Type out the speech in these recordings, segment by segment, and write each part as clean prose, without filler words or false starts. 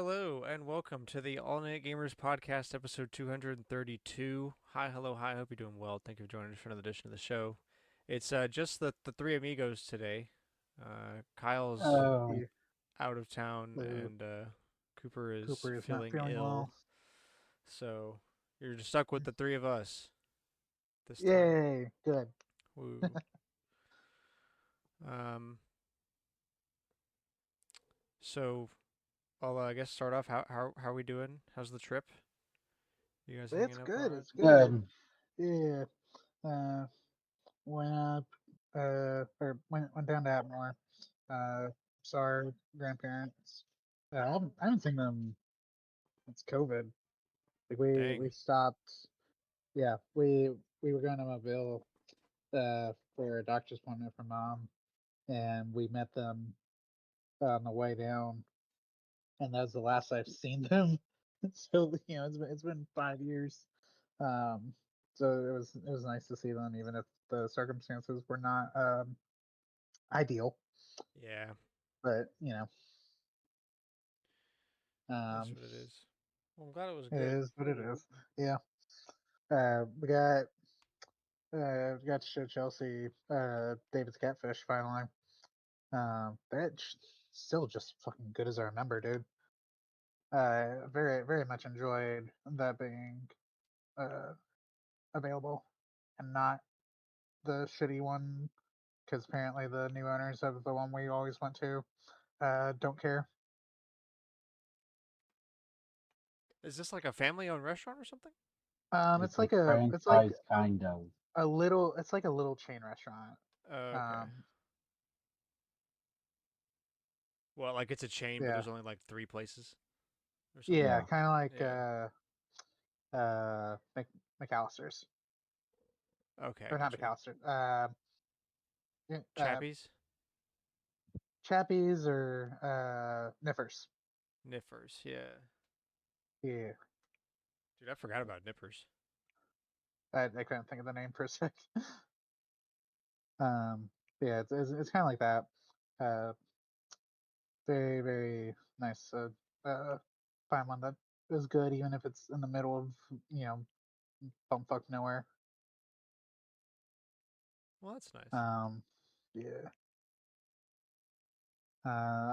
Hello and welcome to the All Night Gamers Podcast, episode 232. Hi, hello, hi. I hope you're doing well. Thank you for joining us for another edition of the show. It's just the three amigos today. Kyle's Oh, Yeah, out of town uh, and Cooper is Cooper is not feeling feeling ill, well. so you're just stuck with the three of us this time. Yay, good. Woo. Um, so I'll I guess start off. How are we doing? How's the trip? You guys It's hanging up all good. right? It's good. good. Yeah. Uh, went up. Or went down to Atmore. Saw our grandparents. I haven't seen them since COVID. Like we Dang. stopped. Yeah, we were going to Mobile for a doctor's appointment for mom, and we met them on the way down, and that was the last I've seen them. So it's been 5 years. Um, so it was nice to see them, even if the circumstances were not ideal. Yeah, But that's um, what it is. Well, I'm glad it was it good. is what it is. Yeah. We got to show Chelsea David's catfish finally. That's still just fucking good as I remember, dude. Very very much enjoyed that being uh available and not the shitty one because apparently the new owners of the one we always went to don't care. Is this like a family-owned restaurant or something? It's It's a like franchise kind of. it's like a little chain restaurant. Oh, okay. Um, Well, like it's a chain, but yeah, there's only like three places or something. yeah, Yeah. kind of like Yeah. McAllister's Okay, I or not got you. McAllister. Yeah, Chappies, Chappies or Niffers. Niffers. Yeah. Yeah, Dude, I forgot about Nippers. I couldn't think of the name for a sec. um, yeah, it's kind of like that. Uh, very very nice. Find one that is good, even if it's in the middle of you know bumfuck nowhere. Well, that's nice. Um, yeah.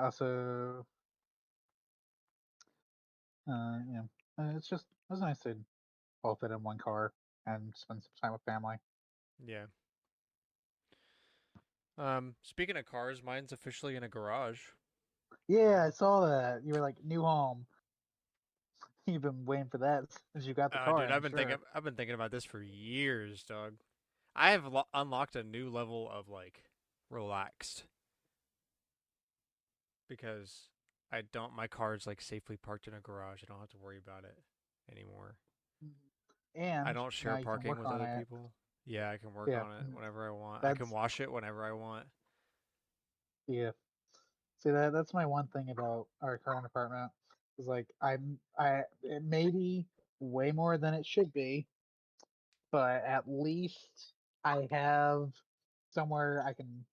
Also, it was nice to all fit in one car and spend some time with family. Yeah. Speaking of cars, mine's officially in a garage. Yeah, I saw that. You were like new home. You've been waiting for that since you got the car, Dude, I'm sure. I've been thinking about this for years, dog. I have unlocked a new level of like relaxed because I don't. My car's like safely parked in a garage. I don't have to worry about it anymore. I And don't now share you can parking work with on other it. people. Yeah, I can work Yeah, on it whenever I want. I can that's wash it whenever I want. yeah. See that's my one thing about our current apartment is like it may be way more than it should be, but at least I have somewhere I can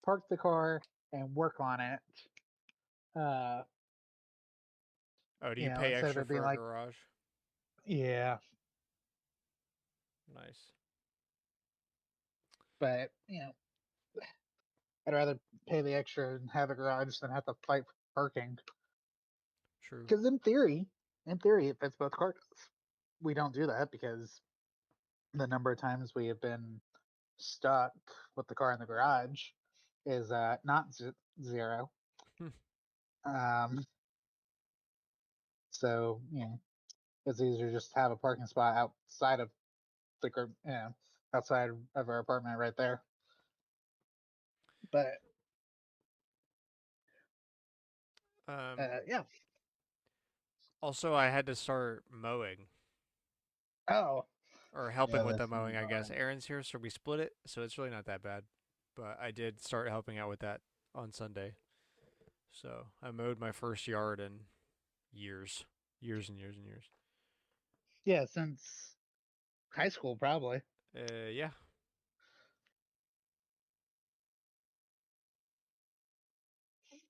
park the car and work on it. Uh, Oh, do you pay instead of extra it being for a like, garage? yeah, Nice. but I'd rather pay the extra and have a garage than have to fight for parking. True. Because in theory, it fits both cars. We don't do that because the number of times we have been stuck with the car in the garage is not zero. Um, so it's easier just to have a parking spot outside of outside of our apartment right there. But um. yeah. Also, I had to start mowing Oh, or helping Yeah, with the that's mowing. I guess Aaron's here, so we split it. So it's really not that bad. But I did start helping out with that on Sunday. So I mowed my first yard in years, years and years and years. yeah, since high school probably. Yeah.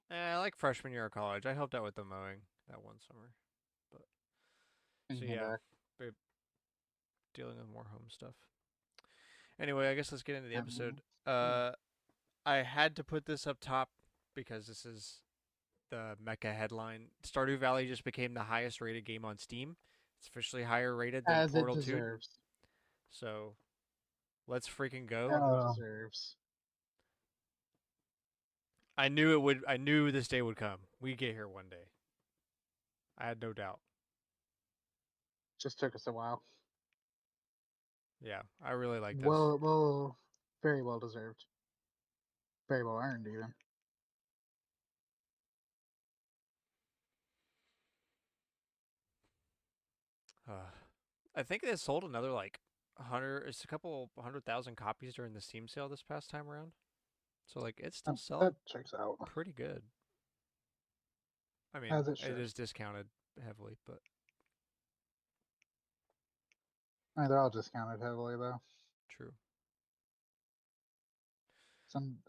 Like freshman year of college, I helped out with the mowing. that one summer. But And so you came yeah, back. dealing with more home stuff. Anyway, I guess let's get into the Um, episode. I had to put this up top because this is the Mecha headline. Stardew Valley just became the highest rated game on Steam. It's officially higher rated than as it Portal 2. deserves. So let's freaking go. As it deserves. I knew it would. I knew this day would come. We get here one day. I had no doubt. Just took us a while. Yeah, I really like this. Well, very well deserved. Very well earned, even. I think they sold another like 100. It's a couple 100,000 copies during the Steam sale this past time around. So like it's still That selling checks out. pretty good. I mean, As it it should. is discounted heavily, but I mean, they're all discounted heavily, though. true.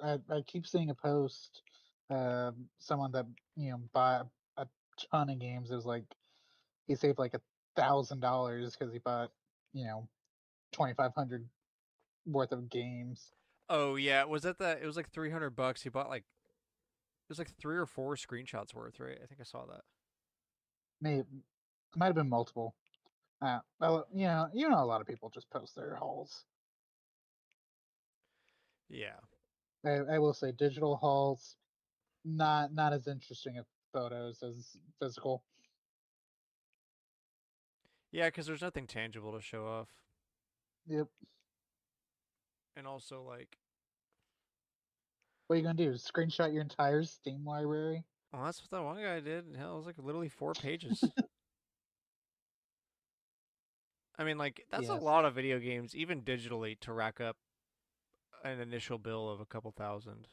I keep seeing a post, someone that bought a ton of games. It was like he saved like $1,000 because he bought 2,500 worth of games. Oh yeah, was that the? It was like $300. He bought like it was like 3 or 4 screenshots worth, right? I think I saw that. Maybe it might have been multiple. Well, a lot of people just post their hauls. Yeah, I will say digital hauls not as interesting of photos as physical. yeah, because there's nothing tangible to show off, Yep. and also like, What are you gonna do? Screenshot your entire Steam library? well, that's what that one guy did. Hell, it was like literally 4 pages. I mean, like that's a Yes. lot of video games, even digitally, to rack up an initial bill of a couple thousand.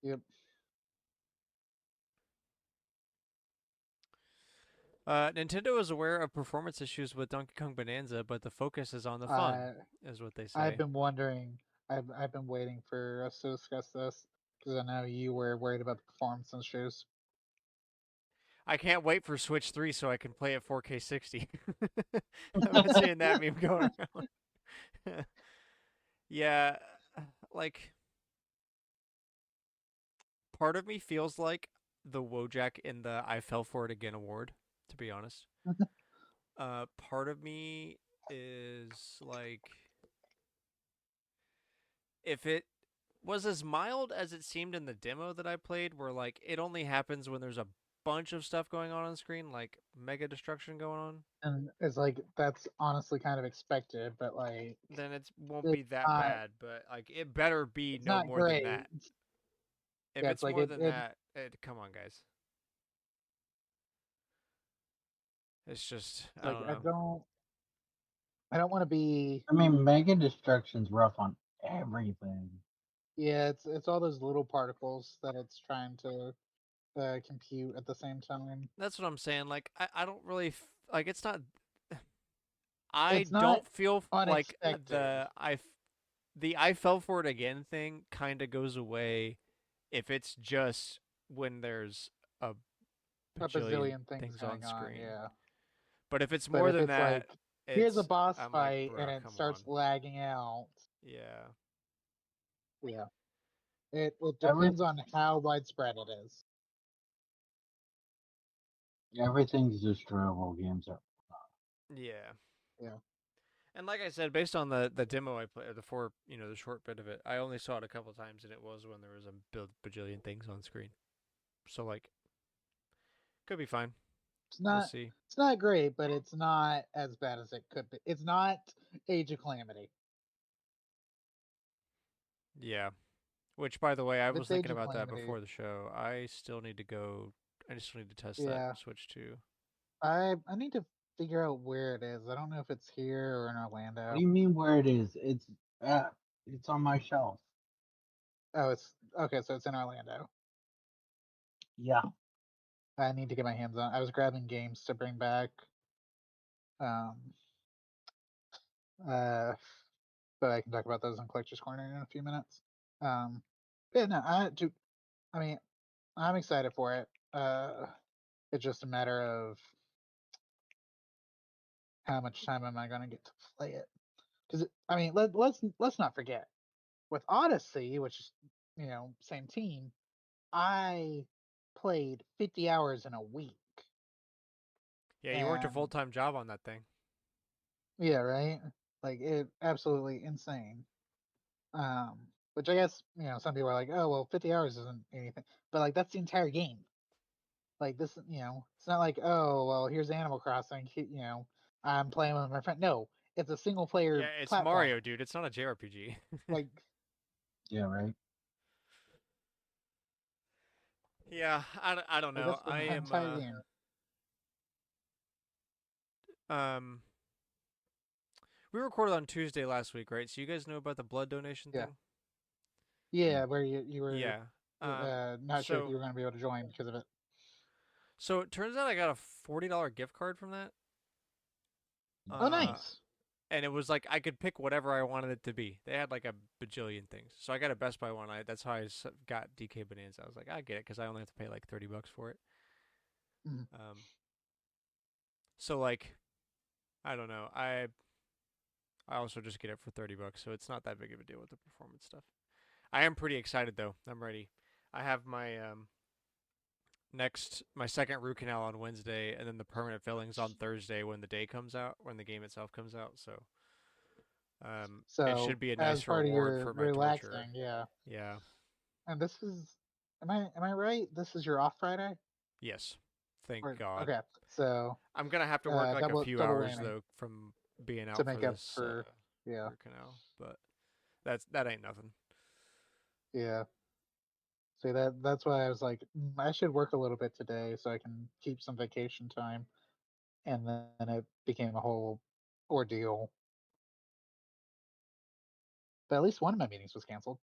Yep. Nintendo is aware of performance issues with Donkey Kong Bonanza, but the focus is on the fun, Uh, is what they I've say. been wondering. I've been waiting for us to discuss this because I know you were worried about the performance issues. I can't wait for Switch 3 so I can play at 4K 60. I've been seeing that meme going around. Yeah, like part of me feels like the Wojak in the I Fell For It Again award, to be honest. Part of me is like if it was as mild as it seemed in the demo that I played, where like it only happens when there's a bunch of stuff going on the screen, like mega destruction going on, And it's like that's honestly kind of expected, but like then it won't it's be that not bad. But like it better be it's no not more than great. that. If Yeah, it's it's like more it, than it that, come on, guys. It's just it's I like don't I know. don't want to be. I mean, Mega Destruction's rough on everything. Yeah, it's all those little particles that it's trying to compute at the same time. That's what I'm saying. Like I don't really like. It's not. I It's not don't feel like unexpected. the I fell for it again thing kind of goes away if it's just when there's a A bajillion bazillion things things on going on, screen. yeah. But if it's But more if than it's that, like, here's a it's boss I'm like, fight and bruh, it come on. starts lagging out, Yeah. yeah, it Every depends on how widespread it is. everything's destroyable games are. Yeah. Yeah. And like I said, based on the demo I played, the four, the short bit of it, I only saw it a couple times, and it was when there was a bajillion things on screen. So like, could be fine. It's We'll not see. it's not great, but it's not as bad as it could be. It's not Age of Calamity. Yeah. Which, by the way, I If was it's thinking Age of about that Calamity, before the show. I still need to go. I just need to test that yeah. Switch 2. I need to figure out where it is. I don't know if it's here or in What do Orlando. you mean where it is? Uh, it's on my shelf. Oh, it's okay, so it's in Orlando. Yeah, I need to get my hands on. I was grabbing games to bring back. Um, uh, but I can talk about those in Collector's Corner in a few minutes. Yeah, no, I mean, I'm excited for it. It's just a matter of how much time am I going to get to play it. Because I mean, let's not forget with Odyssey, which is same team. I played 50 hours in a week, Yeah, you worked a full and time job on that thing. yeah, right. Like it, absolutely insane. Um, which I guess some people are like, oh well, 50 hours isn't anything, but like that's the entire game. Like this, it's not like, oh well, here's Animal Crossing. I'm playing with my friend. No, it's a single player Yeah, it's Mario, platformer. dude. It's not a JRPG. Like, Yeah, right. Yeah, I don't know. that's the I am entire game. um we recorded on Tuesday last week, right? So you guys know about the blood donation Yeah, thing? Yeah. yeah. Where you were Yeah. Um not sure if you so were going to be able to join because of it. so it turns out I got a $40 gift card from that. Oh, Uh nice. and it was like I could pick whatever I wanted it to be. They had like a bajillion things. So I got a Best Buy one. That's how got DK Bonanza. I was like, I get it cuz I only have to pay like $30 for it. Mhm. Um so like I don't know. I also just get it for $30, so it's not that big of a deal with the performance stuff. I am pretty excited though. I'm ready. I have my second root canal on Wednesday, and then the permanent fillings on Thursday when the day comes out, when the game itself comes out. So it So should be a as nice part of reward your for my torture. relaxing, yeah. Yeah. And this is, am I right? This is your off Friday, Yes. Thank or God. okay? So I'm gonna have to work like a few double hours whammy though from being to out for make up this for, yeah, root canal, but that ain't nothing. yeah. See that's why I was like, I should work a little bit today so I can keep some vacation time, and then it became a whole ordeal. But at least one of my meetings was canceled.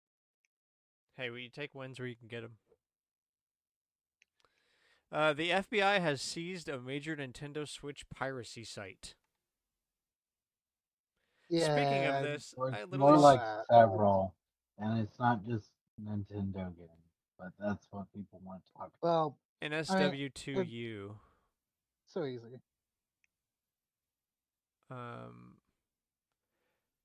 Hey, will you take wins where you can get them? The FBI has seized a major Nintendo Switch piracy site. Speaking of Yeah, this, Or I it's literally more saw like that. several, and it's not just Nintendo games, but that's what people want to talk about. Well, I mean, it's NSW2U. so easy. Um,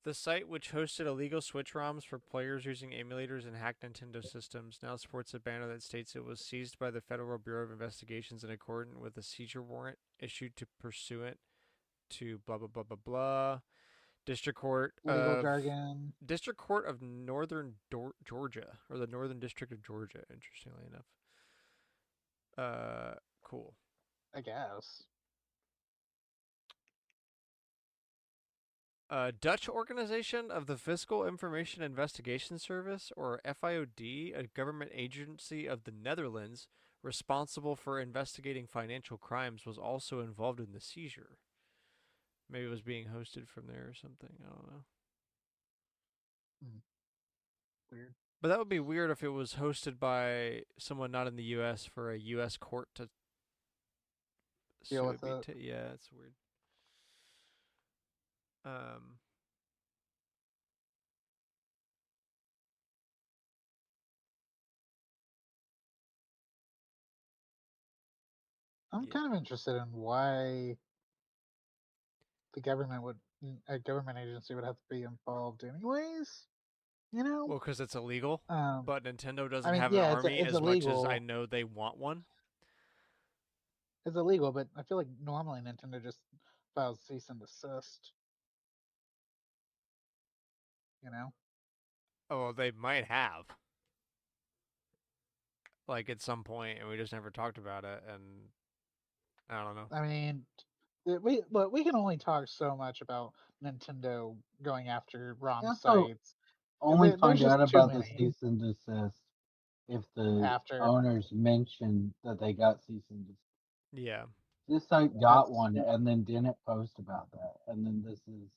the site, which hosted illegal Switch ROMs for players using emulators and hacked Nintendo systems, now sports a banner that states it was seized by the Federal Bureau of Investigations in accordance with a seizure warrant issued to pursuant to blah blah blah blah blah. District Court Legal of jargon, District Court of Northern Georgia, or the Northern District of Georgia. Interestingly enough, cool. I guess. Dutch Organization of the Fiscal Information Investigation Service, or FIOD, a government agency of the Netherlands responsible for investigating financial crimes, was also involved in the seizure. Maybe it was being hosted from there or something. I don't know. Hmm, weird. But that would be weird if it was hosted by someone not in the U.S. for a U.S. court to Deal sue. with it. Yeah, it's weird. Um, I'm yeah. kind of interested in why the government would, a government agency would have to be involved anyways. You know, Well, because it's illegal, um, but Nintendo I doesn't mean, have an yeah, army it's as much as I illegal. know they want one. It's illegal, but I feel like normally Nintendo just files cease and desist. You know, Oh, well, they might have, like at some point, and we just never talked about it. And I don't know. I mean, we can only talk so much about Nintendo going after You ROM also sites. only There's find just out too about the many cease and desist if the after. owners mention that they got cease and desist. Yeah. This site got That's one and then didn't post about that, and then this is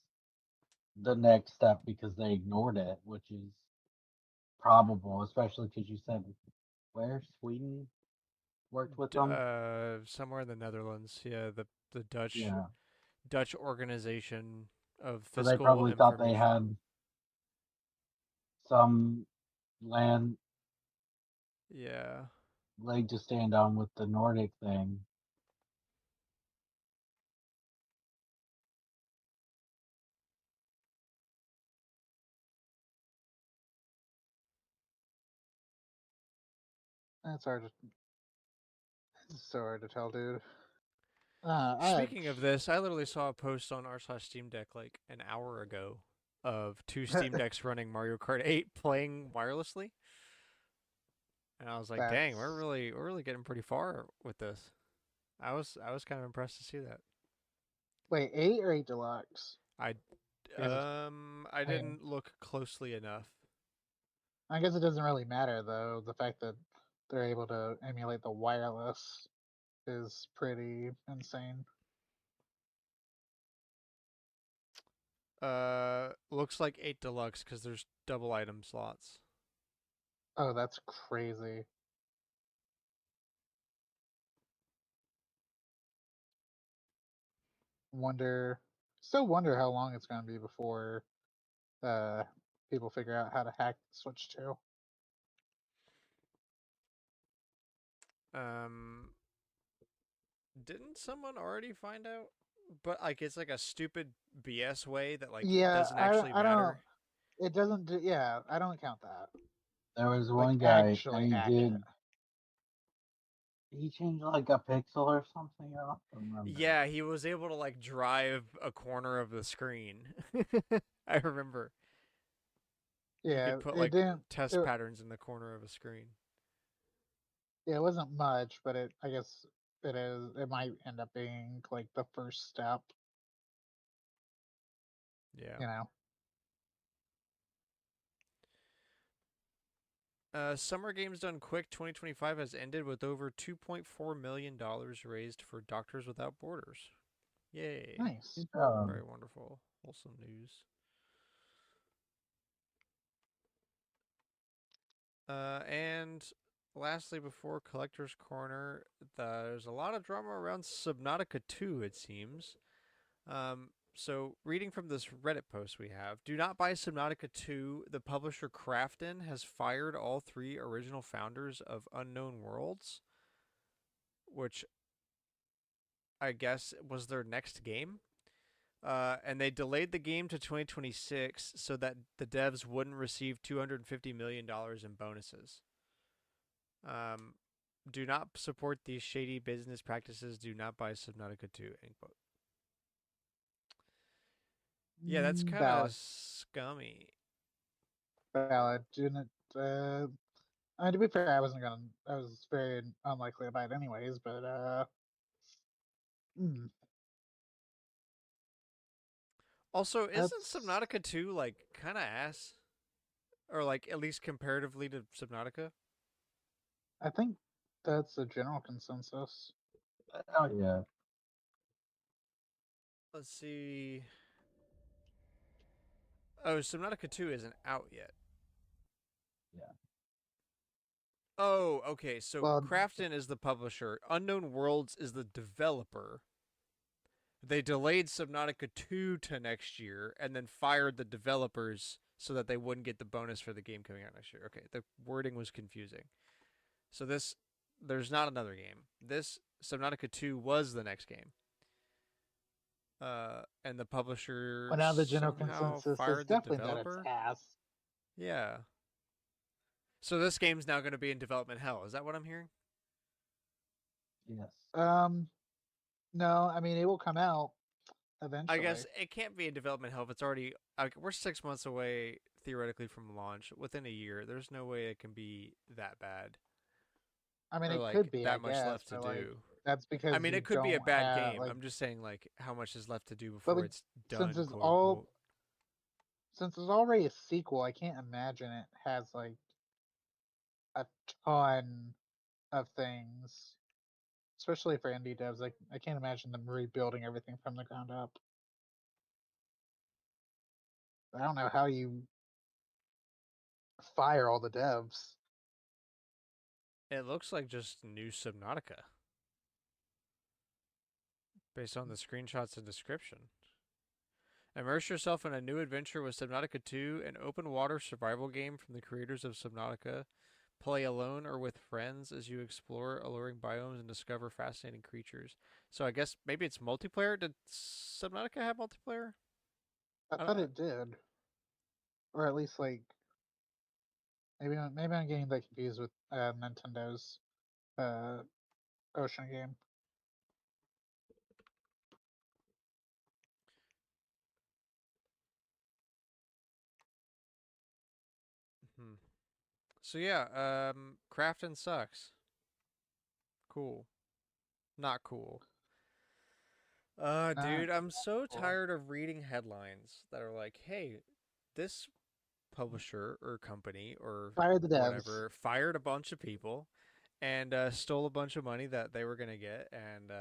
the next step because they ignored it, which is probable, especially because you said where Sweden worked with them. Somewhere in the Netherlands. Yeah, the Yeah, Dutch Organization of so they Fiscal probably thought they Information. had some land Yeah. leg to stand on with the Nordic thing. It's hard to. It's so hard to tell, dude. I Speaking of this, I literally saw a post on r/Steam Deck like an hour ago of two Steam Decks running Mario Kart 8 playing wirelessly, and I was like, "Dang, that's we're really getting pretty far with this." I was kind of impressed to see that. wait, 8 or 8 deluxe? I Because I I mean, didn't look closely enough. I guess it doesn't really matter though. The fact that they're able to emulate the wireless is pretty insane. Looks like 8 deluxe because there's double item slots. Oh, that's crazy. Wonder, still wonder how long it's going to be before uh people figure out how to hack Switch 2. Um, didn't someone already find out? But like it's like a stupid BS way that like Yeah, doesn't actually I don't. matter. It doesn't do. Yeah, I don't count that. There was Like one guy and actually hack it. he changed like a pixel or something. I don't remember. Yeah, he was able to like drive a corner of the screen. I remember he Yeah, could put it like didn't. test It, patterns in the corner of a screen. yeah, it wasn't much, but it. I guess it is. It might end up being like the first step. Yeah. You know. Summer Games Done Quick 2025 has ended with over $2.4 million raised for Doctors Without Borders. Yay. Nice. Very wonderful. Wholesome news. And lastly, before Collector's Corner, there's a lot of drama around Subnautica 2, it seems. So, reading from this Reddit post we have, do not buy Subnautica 2. The publisher Krafton has fired all three original founders of Unknown Worlds, which I guess was their next game. And they delayed the game to 2026 so that the devs wouldn't receive $250 million in bonuses. Um, do not support these shady business practices. Do not buy Subnautica 2. End quote. Yeah, that's kind of Valid. scummy. Valid. Didn't. I mean, to be fair, I wasn't gonna. I was very unlikely to buy it anyways. But hmm, Also, isn't that's. Subnautica 2 like kind of ass? Or like at least comparatively to Subnautica? I think that's the general consensus. Oh yeah, Let's see. Oh, Subnautica 2 isn't out yet. yeah. Oh, okay. So Well, Krafton is the publisher. Unknown Worlds is the developer. They delayed Subnautica 2 to next year and then fired the developers so that they wouldn't get the bonus for the game coming out next year. Okay, the wording was confusing. So there's not another game. This Subnautica 2 was the next game. And the publisher well, now the general somehow consensus is fired the definitely that it's developer. ass. Yeah. So this game's now going to be in development hell. Is that what I'm hearing? Yes. No, I mean it will come out I eventually. guess it can't be in development hell if it's already. Like, we're 6 months away theoretically from launch. Within a year, there's no way it can be that bad I mean or it like could be, I that much guess, left to but like do. that's I because mean, you it could be a don't bad have game. like, I'm just saying like how much is left to do but before like it's since done, it's quote all unquote. since it's already a sequel, I can't imagine it has like a ton of things, especially for indie devs. Like I can't imagine them rebuilding everything from the ground up. I don't know how you fire all the devs. It looks like just new Subnautica based on the screenshots and description. Immerse yourself in a new adventure with Subnautica 2, an open water survival game from the creators of Subnautica. Play alone or with friends as you explore alluring biomes and discover fascinating creatures. So I guess maybe it's multiplayer. Did Subnautica have multiplayer? I I don't, thought it did, or at least like Maybe I'm getting that confused with Nintendo's uh, Ocean game. Hmm. So yeah, Crafton sucks. Cool. Not cool. Not Dude, I'm so cool. tired of reading headlines that are like, "Hey, this publisher or company or Fire the devs. whatever fired a bunch of people and stole a bunch of money that they were gonna get, and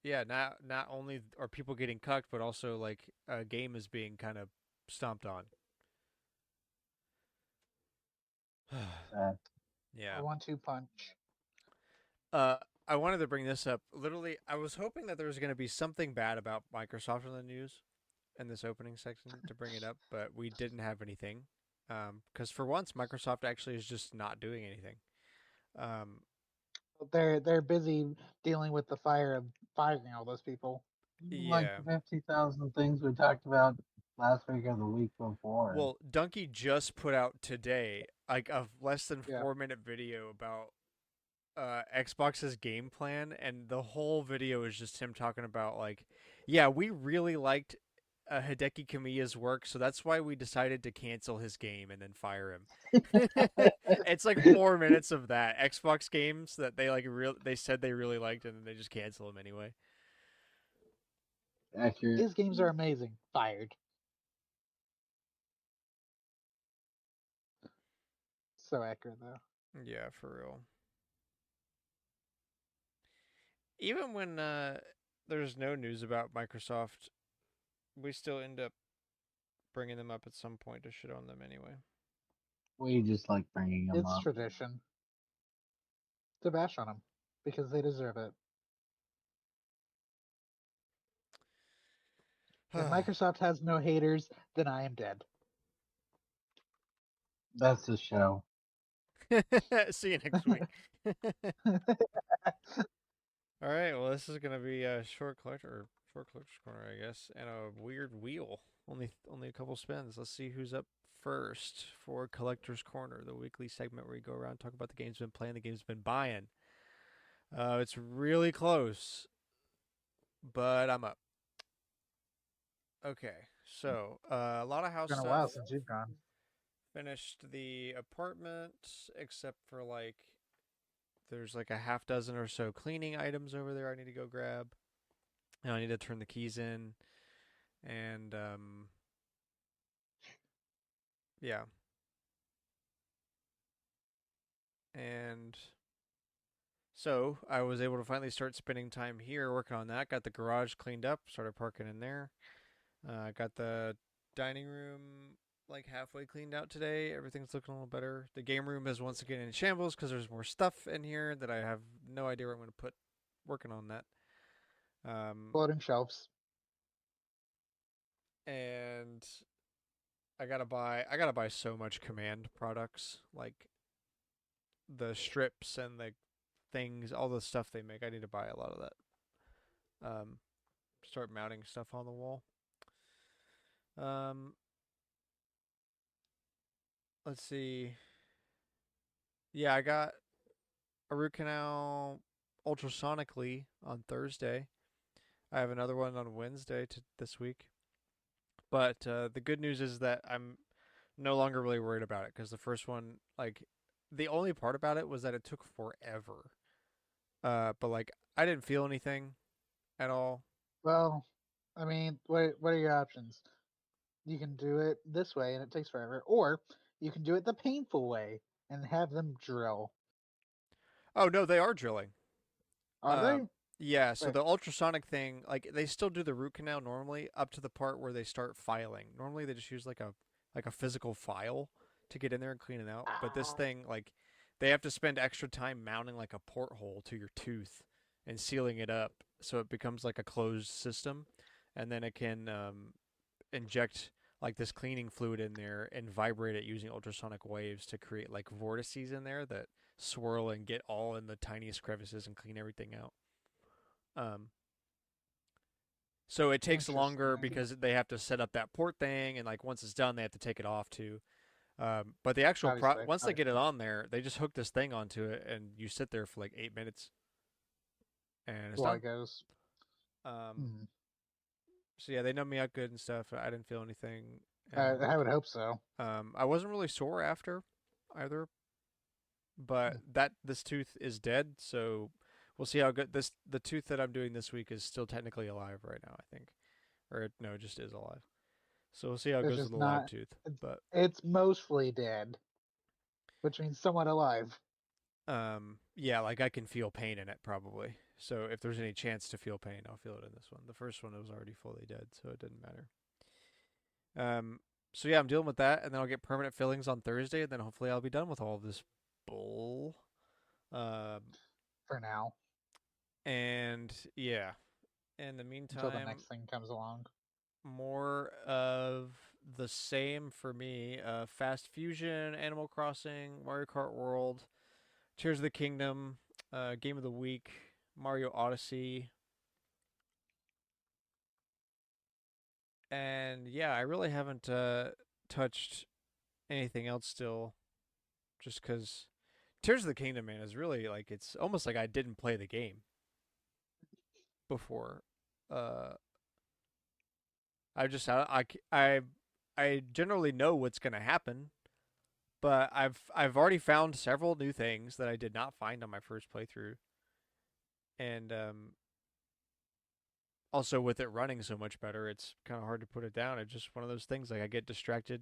yeah, not only are people getting cucked, but also like a game is being kind of stomped on." Sad. Yeah. A 1-2 punch. Uh, I wanted to bring this up. Literally, I was hoping that there was going to be something bad about Microsoft in the news in this opening section to bring it up, but we didn't have anything. Because for once, Microsoft actually is just not doing anything. Um, They're busy dealing with the fire of firing all those people. Like yeah. the 50,000 things we talked about last week or the week before. Well, Donkey just put out today like a less than Yeah. 4 minute video about Xbox's game plan, and the whole video is just him talking about like, yeah, we really liked Hideki Kamiya's work, so that's why we decided to cancel his game and then fire him. It's like 4 minutes of that Xbox games that they said they really liked, and then they just cancel them anyway. Accurate. His games are amazing. Fired. So accurate though. Yeah, for real. Even when there's no news about Microsoft, we still end up bringing them up at some point to shit on them anyway. We just like bringing them It's up. tradition to bash on them because they deserve it. If Microsoft has no haters, then I am dead. That's the show. See you next week. All right. Well, this is gonna be a short collector's corner, I guess, and a weird wheel. Only a couple spins. Let's see who's up first for collector's corner, the weekly segment where we go around and talk about the games been playing, the games been buying. It's really close, but I'm up. Okay. So a lot of It's house been a stuff. while since you've gone. Finished the apartment, except for like there's like a half dozen or so cleaning items over there I need to go grab. And I need to turn the keys in, and yeah, and so I was able to finally start spending time here working on that. Got the garage cleaned up, started parking in there. Got the dining room like halfway cleaned out today. Everything's looking a little better. The game room is once again in shambles because there's more stuff in here that I have no idea where I'm going to put. Working on that. Floating shelves. And I gotta buy so much command products, like the strips and the things, all the stuff they make. I need to buy a lot of that. Start mounting stuff on the wall. Um, let's see. Yeah, I got a root canal ultrasonically on Thursday. I have another one on Wednesday this week. But the good news is that I'm no longer really worried about it because the first one, like, the only part about it was that it took forever. But like, I didn't feel anything at all. Well, I mean, what are your options? You can do it this way and it takes forever, or you can do it the painful way and have them drill. Oh no, they are drilling. Are they? Um, yeah, so Wait. the ultrasonic thing, like they still do the root canal normally up to the part where they start filing. Normally they just use like a physical file to get in there and clean it out. But this Ah. thing, like, they have to spend extra time mounting like a porthole to your tooth and sealing it up so it becomes like a closed system, and then it can inject like this cleaning fluid in there and vibrate it using ultrasonic waves to create like vortices in there that swirl and get all in the tiniest crevices and clean everything out. Um, so it takes longer Interesting. because they have to set up that port thing, and like once it's done, they have to take it off too. But the actual Obviously, once they get it obviously. on there, they just hook this thing onto it, and you sit there for like 8 minutes, and it's While done. it goes. Um, Hmm. so yeah, they numb me out good and stuff. I didn't feel anything, I and would hope so. I wasn't really sore after either. But Hmm. that this tooth is dead, so we'll see how good this the tooth that I'm doing this week is still technically alive right now. I think, or no, it just is alive. So we'll see how it It's goes with just the live not. tooth. It's, But it's mostly dead, which means somewhat alive. yeah, like I can feel pain in it probably. So if there's any chance to feel pain, I'll feel it in this one. The first one was already fully dead, so it didn't matter. Um, so yeah, I'm dealing with that, and then I'll get permanent fillings on Thursday, and then hopefully I'll be done with all of this bull. Um, For now, and yeah, in the until the meantime, next thing comes along. more of the same for me. Fast Fusion, Animal Crossing, Mario Kart World, Tears of the Kingdom, Game of the Week, Mario Odyssey, and yeah, I really haven't touched anything else still, just because Tears of the Kingdom, man, is really like it's almost like I didn't play the game before. Uh, I just I generally know what's gonna happen, but I've already found several new things that I did not find on my first playthrough, and also with it running so much better, it's kind of hard to put it down. It's just one of those things. Like I get distracted.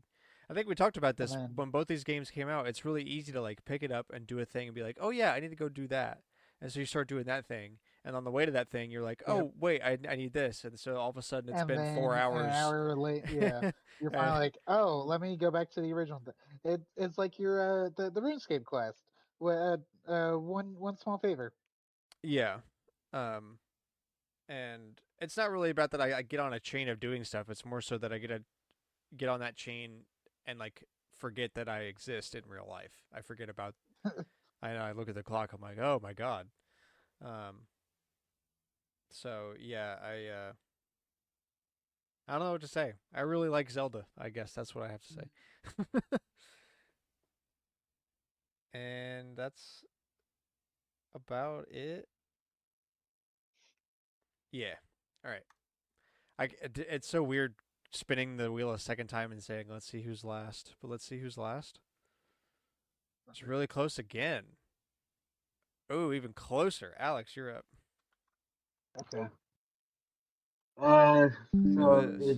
I think we talked about And this then, when both these games came out. It's really easy to like pick it up and do a thing and be like, oh yeah, I need to go do that, and so you start doing that thing. And on the way to that thing, you're like, yep. oh wait, I need this, and so all of a sudden it's And been four then an hours. hour late, yeah, you're and finally like, oh, let me go back to the original thing. It's like your the RuneScape quest. One small favor. yeah, um, and it's not really about that I get on a chain of doing stuff. It's more so that I get on that chain and like forget that I exist in real life. I forget about. I look at the clock. I'm like, oh my god. Um. So yeah, I don't know what to say. I really like Zelda. I guess that's what I have to say. And that's about it. Yeah. All right. It's so weird spinning the wheel a second time and saying, "Let's see who's last." But let's see who's last. It's really close again. Oh, even closer. Alex, you're up. Okay. Look So at this.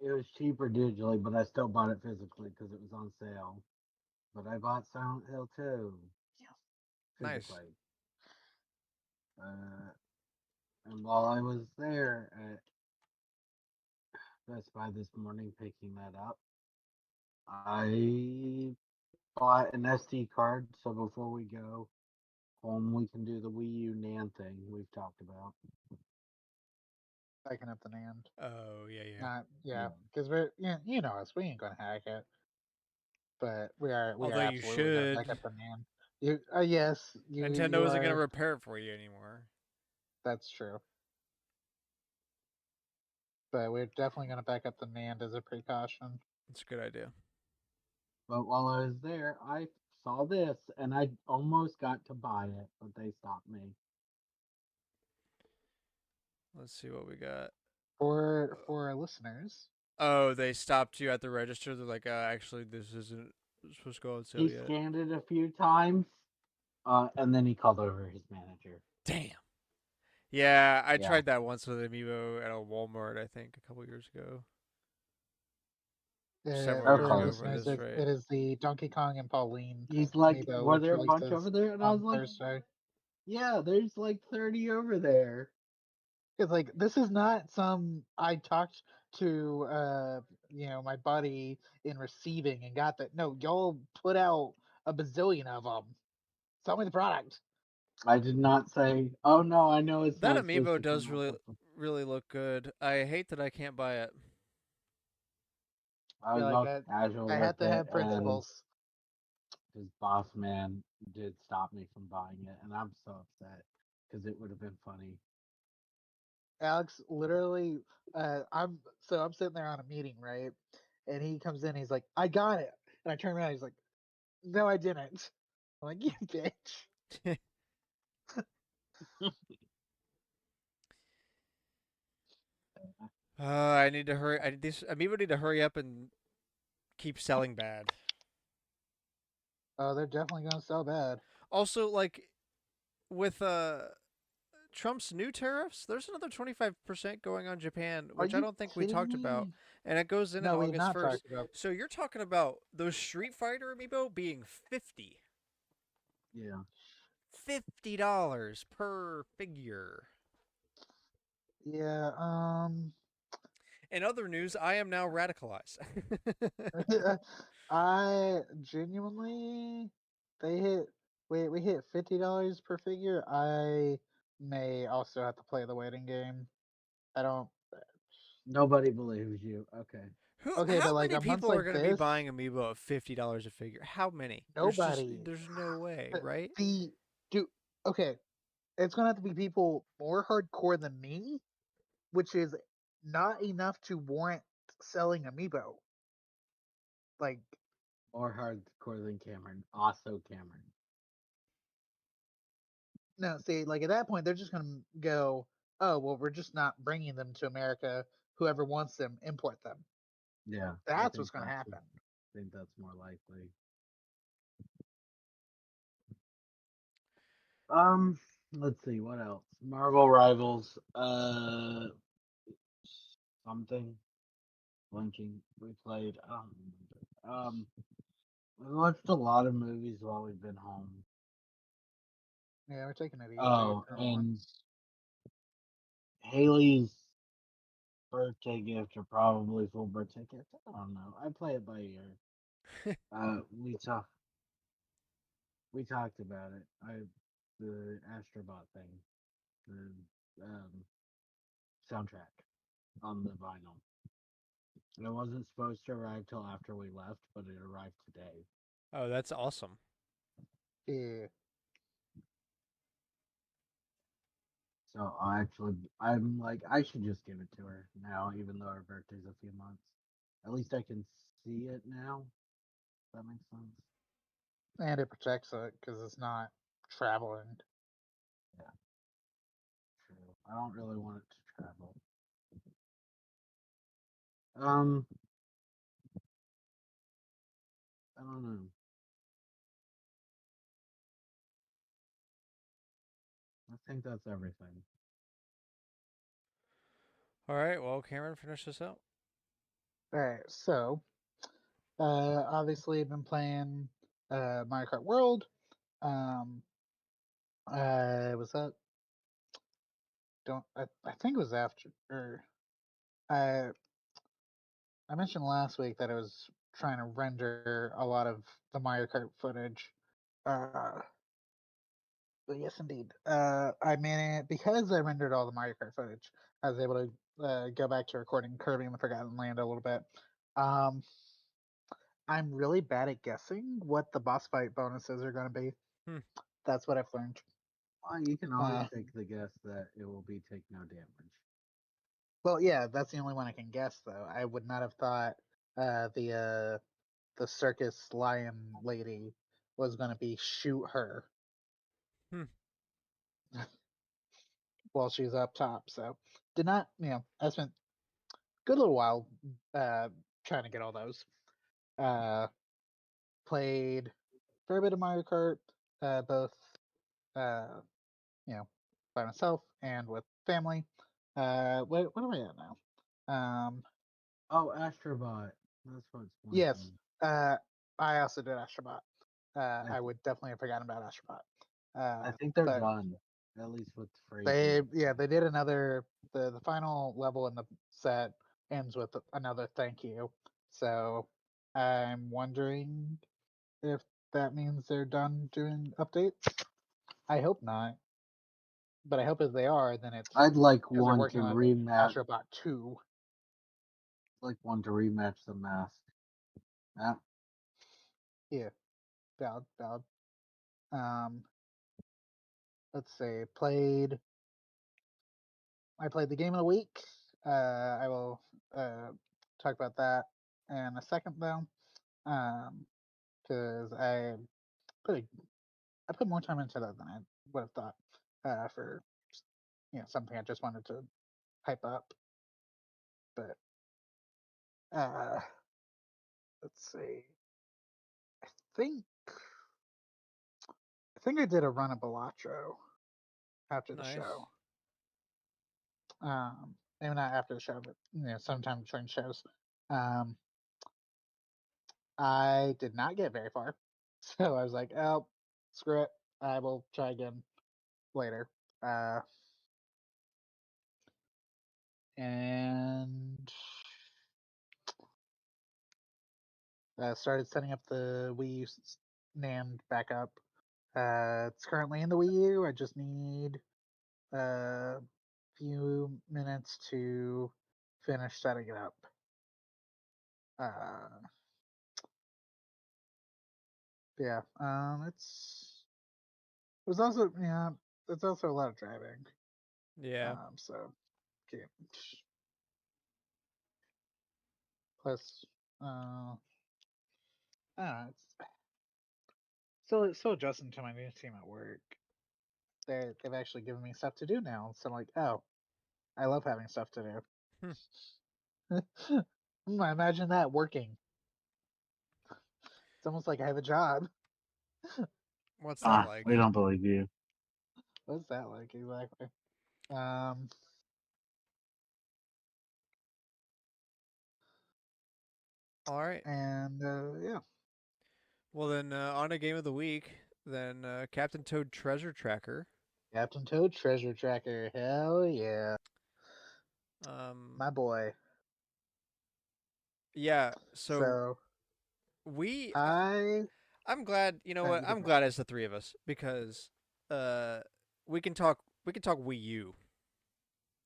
it was cheaper digitally, but I still bought it physically because it was on sale. But I bought Silent Hill 2 Nice. physically. Uh, and while I was there at Best Buy this morning picking that up, I bought an SD card. So before we go home, we can do the Wii U NAND thing we've talked about. Backing up the NAND. Oh yeah, yeah. Not yeah, Yeah. because we're yeah, you know us. We ain't gonna hack it, but we are Although you absolutely gonna back should. up the NAND. You yes, you Nintendo isn't gonna are. repair it for you anymore. That's true. But we're definitely gonna back up the NAND as a precaution. It's a good idea. But while I was there, I saw this and I almost got to buy it, but they stopped me. Let's see what we got. For our listeners, Oh, they stopped you at the register. They're like, actually, this isn't supposed to go on sale He yet. scanned it a few times, and then he called over his manager. Damn. Yeah, I Yeah. tried that once with Amiibo at a Walmart. I think a couple years ago, several They're years for our ago closed. for listeners, this, it, right? it is the Donkey Kong and Pauline He's like, amiibo, were which there a bunch over releases there? And I was on like, Thursday. yeah, there's like 30 over there. It's like this is not some I talked to my buddy in receiving and got that. No, y'all put out a bazillion of them. Sell me the product. I did not say, oh no, I know it's That not supposed Amiibo to come does out. really look good. I hate that I can't buy it. I Feel was like all that. casual I with had to it, have and principles. his boss man did stop me from buying it, and I'm so upset because it would have been funny. Alex literally, I'm sitting there on a meeting, right? And he comes in, he's like, I got it. And I turned around. He's like, "No, I didn't." I'm like, "You bitch." I need to hurry. These amiibo need to hurry up and keep selling bad. Oh, they're definitely gonna sell bad. Also, like with Trump's new tariffs, there's another 25% going on Japan, Are which I you don't think we kidding talked about, me? and it goes in No, we have August not 1st. talked about. So you're talking about those Street Fighter amiibo being 50. Yeah. $50 per figure. Yeah. In other news, I am now radicalized. I genuinely, they hit. We hit $50 per figure. I may also have to play the waiting game. I don't. Nobody believes you. Okay. Okay, How but like many on months people are like going to be this, buying amiibo at $50 a figure? How many? nobody. There's no way, right? The do okay. It's gonna have to be people more hardcore than me, which is not enough to warrant selling amiibo. Like, More hardcore than Cameron. Also Cameron. no, see, like at that point, they're just gonna go, "Oh, well, we're just not bringing them to America. Whoever wants them, import them." Yeah, I That's think what's gonna that's happen. more likely. Let's see what else. Marvel Rivals. Something. Blinking. We played. I don't remember. We watched a lot of movies while we've been home. Yeah, we're taking it easy Oh, for and once. Haley's birthday gift, or probably full birthday gift. I don't know. I play it by ear. We talked about it. The Astrobot thing, the soundtrack on the vinyl. And it wasn't supposed to arrive till after we left, but it arrived today. Oh, that's awesome. Yeah, So I'm like, I should just give it to her now, even though her birthday's a few months. At least I can see it now. If that makes sense. and it protects it because it's not traveling. Yeah, true. I don't really want it to travel. Um, I don't know. I think that's everything. All right, well, Cameron, finish this out. All right, so obviously, I've been playing Mario Kart World. Um, was that don't I think it was after or I I mentioned last week that I was trying to render a lot of the Mario Kart footage. Uh, but yes, indeed. I managed because I rendered all the Mario Kart footage. I was able to go back to recording Kirby and the Forgotten Land a little bit. Um, I'm really bad at guessing what the boss fight bonuses are going to be. Hmm. That's what I've learned. Well, you can always Uh, take the guess that it will be take no damage. well, yeah, that's the only one I can guess though. I would not have thought the circus lion lady was going to be shoot her Hmm. while she's up top. So did not, I spent a good little while uh, trying to get all those. Uh, Played a fair bit of Mario Kart, both uh, you know by myself and with family. What am I at now? Oh, Astrobot. That's what's Yes, blinking. I also did Astrobot. I I th- would definitely have forgotten about Astrobot. I think they're But done, at least with phrases. they did another the final level in the set ends with another thank you. So I'm wondering if that means they're done doing updates. I hope not, but I hope if they are, then it's I'd like because they're one to working on rematch, Astrobot 2. the mask. Yeah. Yeah, valid, valid. Um, let's see. I played the game of the week. I will talk about that in a second, though. because put a, I put more time into that than I would have thought for something I just wanted to hype up. But uh, let's see. I think I think I did a run of Balatro after the Nice. show. Maybe not after the show, but sometime between shows. Um, I did not get very far, so I was like, "Oh, screw it. I will try again later." Uh, and started setting up the Wii U NAND backup. It's currently in the Wii U. I just need a few minutes to finish setting it up. Uh, yeah. It was also it's also a lot of driving. Yeah. So okay. Plus, I don't know, it's still adjusting to my new team at work. They've actually given me stuff to do now, so I'm like, oh, I love having stuff to Hmm. do. Imagine that working. It's almost like I have a job. What's that We like? don't believe you. What's that like exactly? Um, All right. and yeah, Well then, on a game of the week, then Captain Toad Treasure Tracker. Captain Toad Treasure Tracker. Hell yeah, Um, my boy. yeah. So So we, I I'm glad. You know what? you can I'm talk. glad it's the three of us because uh, we can talk. We can talk Wii U.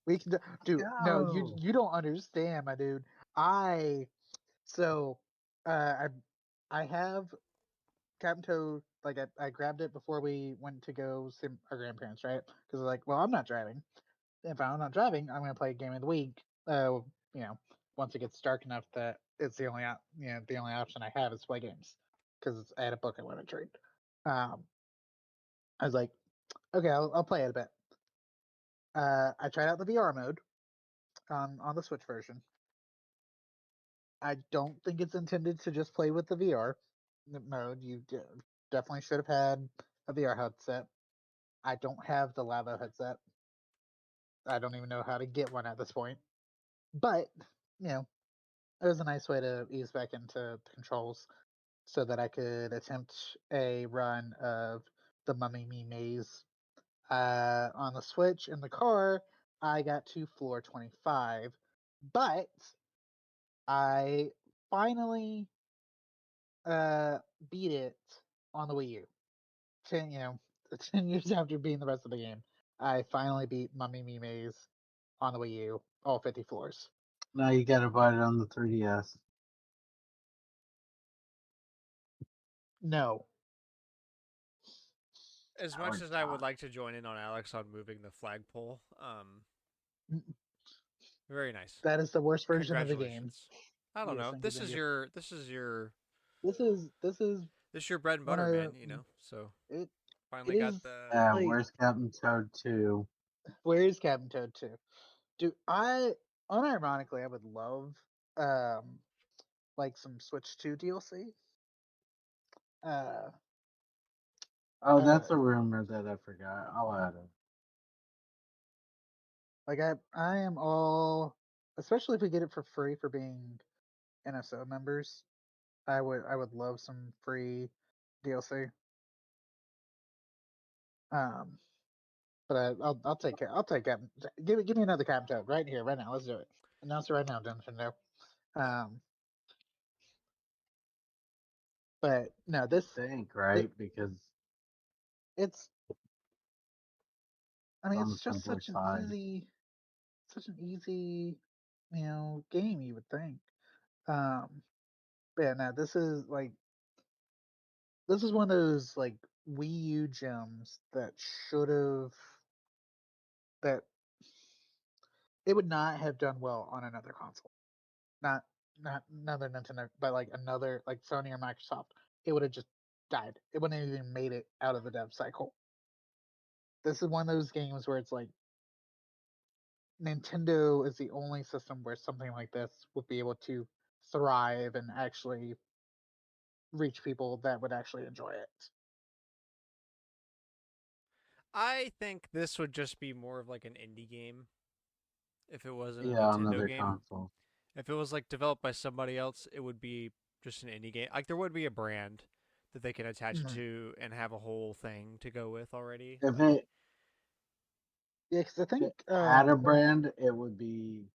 We can do. No, Go. you don't understand, my dude. I so uh I have Captain Toad. Like I grabbed it before we went to go see our grandparents, right? Because like, well, I'm not driving. If I'm not driving, I'm gonna play a game of the week. You know, once it gets dark enough that it's the only the only option I have is play games because I had a book I want to read. Um, I was like, okay, I'll play it a bit. I tried out the VR mode on the Switch version. I don't think it's intended to just play with the VR mode. You definitely should have had a VR headset. I don't have the Labo headset. I don't even know how to get one at this point. But you know, it was a nice way to ease back into controls so that I could attempt a run of the Mummy Me Maze. On the Switch in the car, I got to floor 25, but I finally uh, beat it on the Wii U. 10 years after beating the rest of the game, I finally beat Mummy Me Maze on the Wii U, all 50 floors. Now you gotta buy it on the 3DS. No, As much Howard as I would John. like to join in on Alex on moving the flagpole, Mm, very nice. that is the worst version of the game. Congratulations. I don't Yes, know. thank you, thank you. This is your bread and One butter, man. of You know. So it. It finally got is the. like, Where's Captain Toad 2? where is Captain Toad 2? Dude, unironically I would love um like some Switch 2 DLC. Uh Oh, uh that's a rumor that I forgot. I'll add it. like I am all, especially if we get it for free for being NSO members. I would love some free DLC. Um but I'll take care. I'll take Captain. Give me another Captain Toad right here, right now. Let's do it. Announce it right now, Nintendo. Um, but no, You think, it, right? Because it's it's. I mean, on the it's just simpler such an side. easy, game. You would think. Um, but yeah, no, this is one of those like Wii U gems that should have that it would not have done well on another console. Not another Nintendo, but like another like Sony or Microsoft. it would have just died. It wouldn't have even made it out of the dev cycle. This is one of those games where it's like Nintendo is the only system where something like this would be able to thrive and actually reach people that would actually enjoy it. I think this would just be more of like an indie game if it wasn't a Yeah, on Nintendo other game. consoles. If it was like developed by somebody else, it would be just an indie game. Like there would be a brand that they can attach it Mm-hmm. to and have a whole thing to go with already. If Like it, Yeah, because had a brand, it would be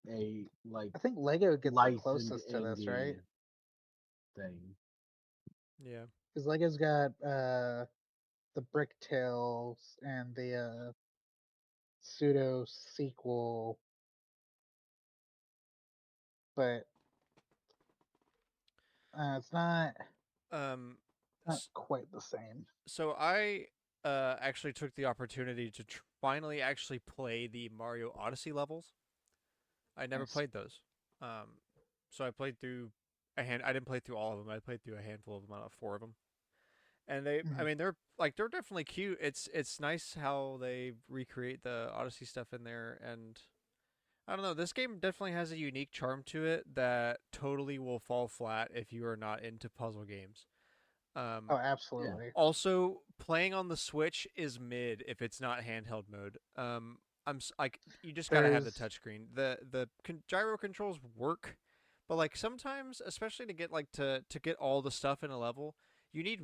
a like I think Lego gets the licensed closest to this, right? indie thing. yeah. Because Lego's got the Brick Tales and the pseudo sequel, but it's Um not quite the same. so I actually took the opportunity to finally actually play the Mario Odyssey levels. I never Nice. played those. Um so I played through I didn't play through all of them. I played through a handful of them out of 4 of them. And I Mm-hmm. mean they're definitely cute. It's nice how they recreate the Odyssey stuff in there, and I don't know, this game definitely has a unique charm to it that totally will fall flat if you are not into puzzle games. Oh, Yeah, absolutely. Also, playing on the Switch is mid if it's not handheld mode. Like you just gotta have the There's touchscreen. The gyro controls work, but like sometimes, especially to get to get all the stuff in a level, you need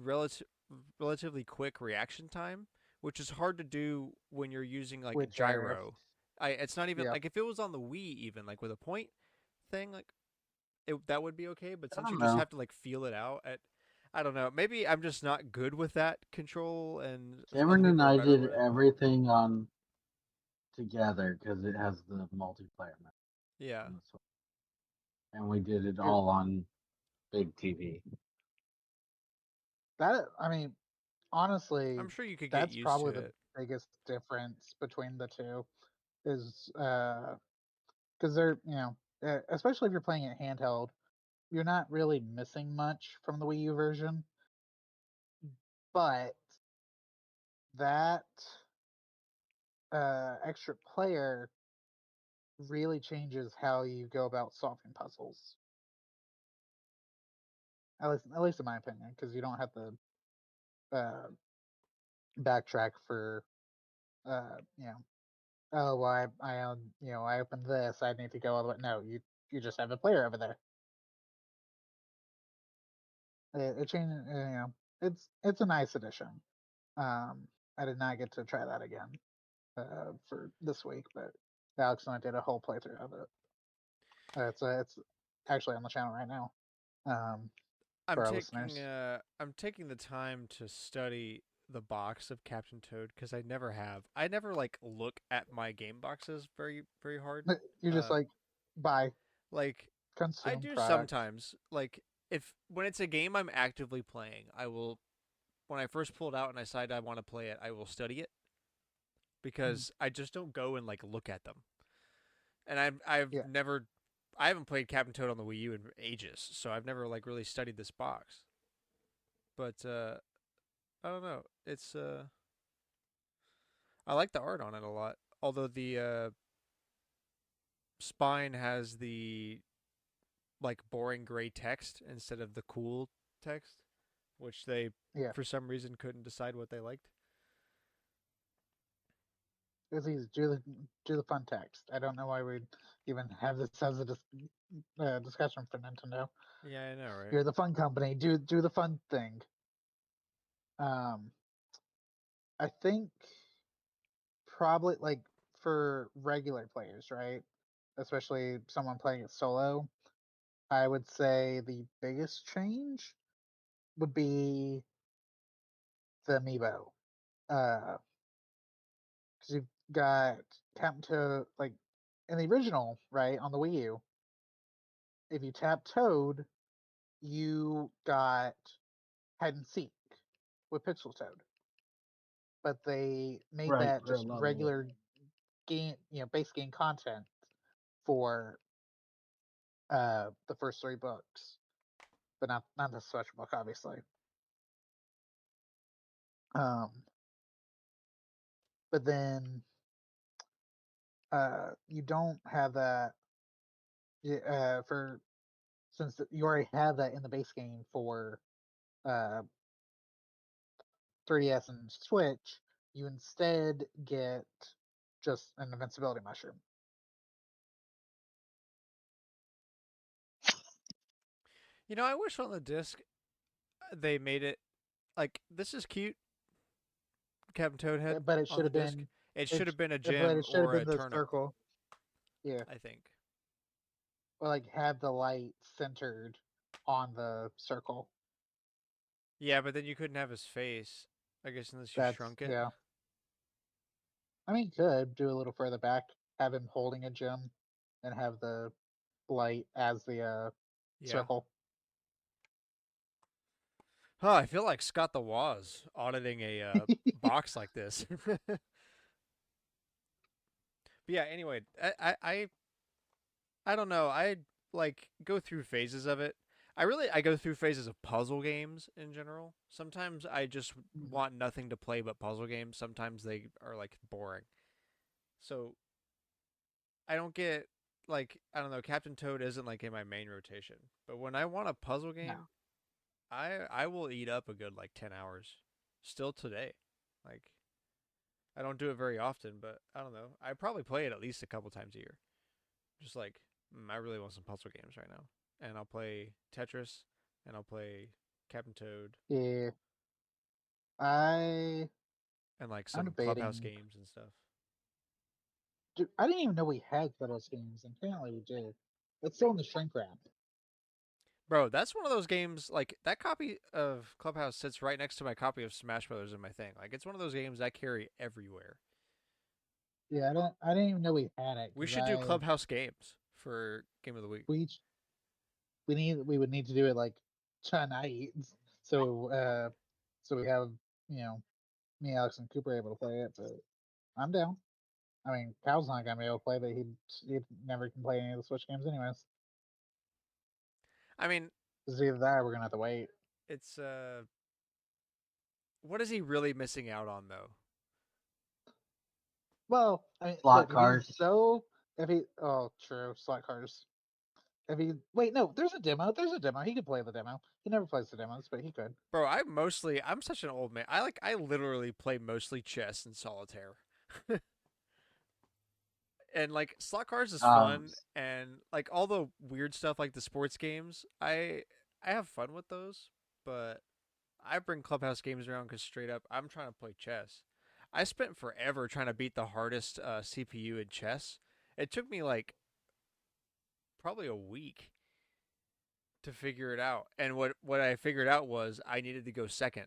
relatively quick reaction time, which is hard to do when you're using like with gyro. gyro. It's not even Yeah. like if it was on the Wii, even like with a point thing, like that would be okay. But I since you don't just know. have to like feel it out at, I don't know. Maybe I'm just not good with that control, and other Cameron and people are I better did with it. everything on together because it has the multiplayer mode Yeah, on the Switch, and we did it It, all on big TV. that I mean, honestly, I'm sure you could get that's used to probably the it. biggest difference between the two is because they're especially if you're playing it handheld, you're not really missing much from the Wii U version, but that extra player really changes how you go about solving puzzles. At least in my opinion, because you don't have to uh, backtrack for you know, oh well, I opened this, I need to go all the way. No, you just have a player over there. It changes. It's a nice addition. I did not get to try that again for this week, but Alex and I did a whole playthrough of it. It's actually on the channel right now. Um, for our listeners. I'm taking the time to study the box of Captain Toad because I never have. I never like look at my game boxes very hard. You're just Uh, like buy, like I consume do product. sometimes. Like if when it's a game I'm actively playing, I will when I first pull it out and I decide I want to play it, I will study it Mm, because I just don't go and like look at them. And I've yeah, never I haven't played Captain Toad on the Wii U in ages, so I've never like really studied this box. But I don't know. I like the art on it a lot. Although the spine has the like boring gray text instead of the cool text, which they yeah. for some reason couldn't decide what they liked. It's easy. Do the fun text. I don't know why we'd even have this as a discussion for Nintendo. Yeah, I know, right? You're the fun company. Do the fun thing. Um, I think probably like for regular players, right? Especially someone playing it solo, I would say the biggest change would be the amiibo. Because you've got Captain Toad, like in the original, right, on the Wii U, if you tap Toad, you got hide and seek with Pixel Toad. But they made Right, that for a just level. regular game, base game content for the first three books. but not the Switch book, obviously. Um, but then you don't have that for since you already have that in the base game for uh 3DS and Switch. You instead get just an invincibility mushroom. You know, I wish on the disc they made it like this is cute, Captain Toadhead But it on should the have disc. been It should have been a but gem it should have or been a the turnip, circle. Yeah, I think. or like have the light centered on the circle. Yeah, but then you couldn't have his face. I guess unless you That's shrunk it. yeah. I mean, could do a little further back, have him holding a gem, and have the light as the Yeah. circle. Huh, I feel like Scott the Woz auditing a box like this. But yeah, anyway, I don't know. I like go through phases of it. I go through phases of puzzle games in general. Sometimes I just Mhm. want nothing to play but puzzle games. Sometimes they are like boring. So I don't get like I don't know, Captain Toad isn't like in my main rotation. But when I want a puzzle No, game, I will eat up a good like 10 hours still today. Like I don't do it very often, but I don't know. I probably play it at least a couple times a year. Just like I really want some puzzle games right now, and I'll play Tetris, and I'll play Captain Toad, yeah, I and like I'm some Clubhouse debating. games and stuff. Dude, I didn't even know we had those games, and apparently we did. It's still in the shrink wrap. Bro, that's one of those games. Like that copy of Clubhouse sits right next to my copy of Smash Brothers in my thing. Like it's one of those games I carry everywhere. Yeah, I didn't even know we had it We because should do I Clubhouse games for Game of the Week. we each- we would need to do it like tonight, so so we have you know me, Alex, and Cooper able to play it. But I'm down. I mean, Cal's not gonna be able to play, but he never can play any of the Switch games anyways. I mean, It's either that or we're gonna have to wait. it's what is he really missing out on though? Well, I mean, Slot look, if he's cars. so if he oh true slot cars. If he wait no, there's a demo. There's a demo. He could play the demo. He never plays the demos, but he could. Bro, I'm such an old man. I literally play mostly chess and solitaire. And like slot cars is Um, fun and like all the weird stuff like the sports games, I have fun with those, but I bring clubhouse games around cuz straight up I'm trying to play chess. I spent forever trying to beat the hardest CPU in chess. It took me like probably a week to figure it out. And what I figured out was I needed to go second.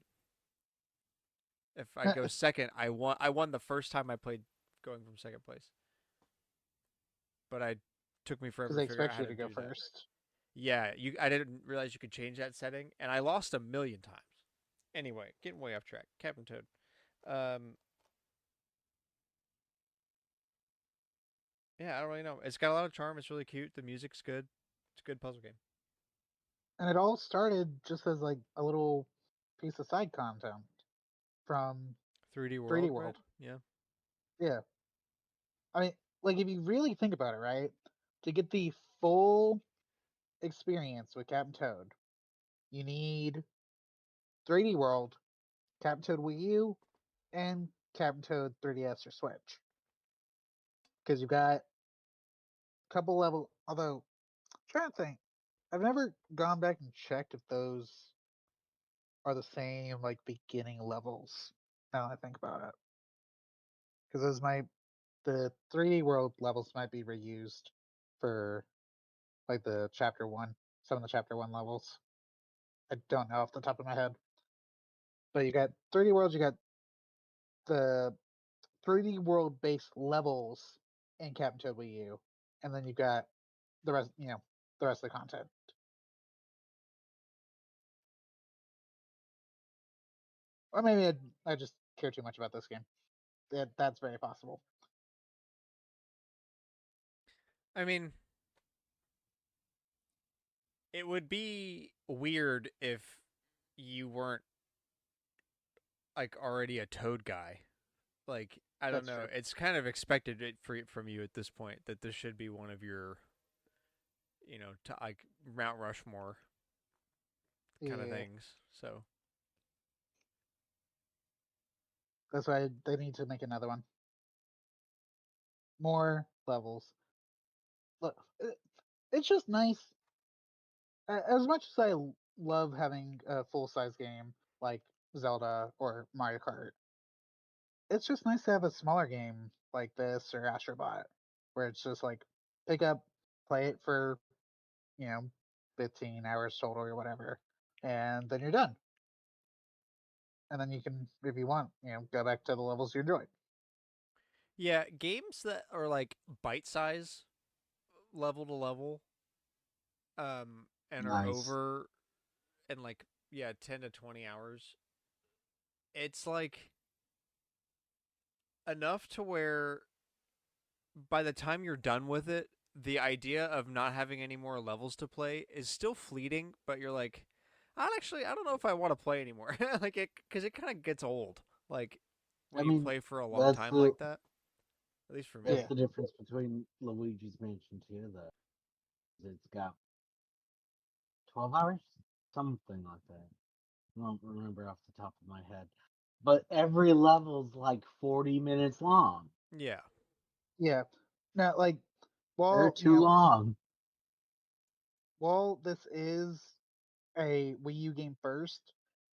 If I go second, I won the first time I played going from second place. But I took me Because forever they to figure out expect how you to to go do that. first. Yeah, you I didn't realize you could change that setting and I lost a million times. Anyway, getting way off track. Captain Toad. Um yeah, I don't really know. It's got a lot of charm. It's really cute. The music's good. It's a good puzzle game. And it all started just as like a little piece of side content from 3D 3D World, right? World. Yeah. Yeah. I mean, like if you really think about it, right? To get the full experience with Captain Toad, you need 3D World, Captain Toad Wii U, and Captain Toad 3DS or Switch. Because you've got a couple level. Although, I'm trying to think, I've never gone back and checked if those are the same like beginning levels. Now that I think about it, because those might the 3D World levels might be reused for like the Chapter One, some of the Chapter One levels. I don't know off the top of my head, but you got 3D Worlds, you got the 3D World based levels in Captain Toad Wii U, and then you've got the rest, the rest of the content. Or maybe I just care too much about this game. That's very possible. I mean, it would be weird if you weren't like already a Toad guy. Like I don't That's know. true. It's kind of expected from you at this point that this should be one of your, to like Mount Rushmore kind of Yeah, things. So that's why they need to make another one. More levels. Look, it's just nice. As much as love having a full size game like Zelda or Mario Kart, it's just nice to have a smaller game like this or Astrobot, where it's just like pick up, play it for you know 15 hours total or whatever, and then you're done. And then you can, if you want, go back to the levels you enjoyed. yeah, games that are like bite size, level to level, and are Nice. over in like 10 to 20 hours. It's like enough to where by the time you're done with it, the idea of not having any more levels to play is still fleeting, but you're like, I don't know if I want to play anymore. Like it, because it kind of gets old. Like I when you mean, play for a long that's time the like that. At least for that's me. Yeah, the difference between Luigi's Mansion 2, though. It's got 12 hours, something like that. I don't remember off the top of my head, but every level's like 40 minutes long. Yeah. yeah. Now, like, They're while too long. while this is a Wii U game first,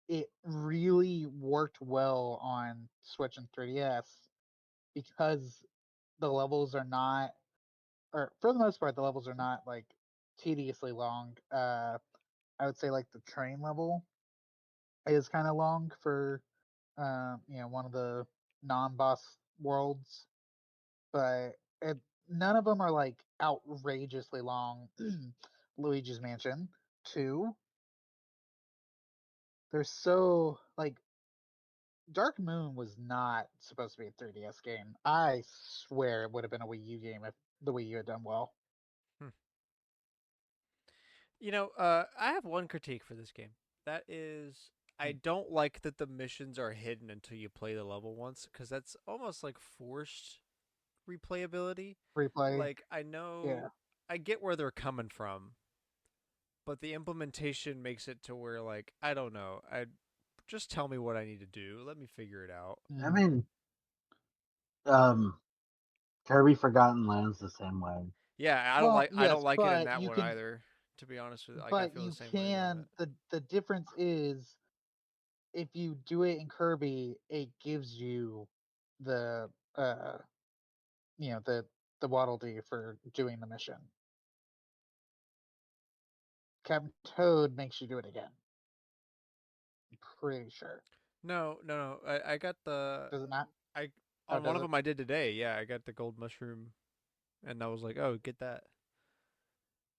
it really worked well on Switch and 3DS because the levels are not, or for the most part, the levels are not like tediously long. I would say like the train level is kind of long for, one of the non-boss worlds, but none of them are like outrageously long. Luigi's Mansion 2, they're so like Dark Moon was not supposed to be a 3DS game. I swear it would have been a Wii U game if the Wii U had done well. Hmm. I have one critique for this game. That is, I Hmm. don't like that the missions are hidden until you play the level once, because that's almost like forced replayability. Replay, Like, yeah. I get where they're coming from, but the implementation makes it to where, like, I don't know. I just tell me what I need to do. Let me figure it out. I Hmm. mean, um, Kirby Forgotten Lands the same way. Yeah, Well, I don't yes, like it in that one either. To be honest with you, like I but feel the you same way about can. it. The difference is if you do it in Kirby, it gives you the the Waddle Dee for doing the mission. Captain Toad makes you do it again. I'm pretty sure. No, no, no. I got the Does it not? I Oh, on one does of it? them I did today. Yeah, I got the gold mushroom, and I was like, oh, get that.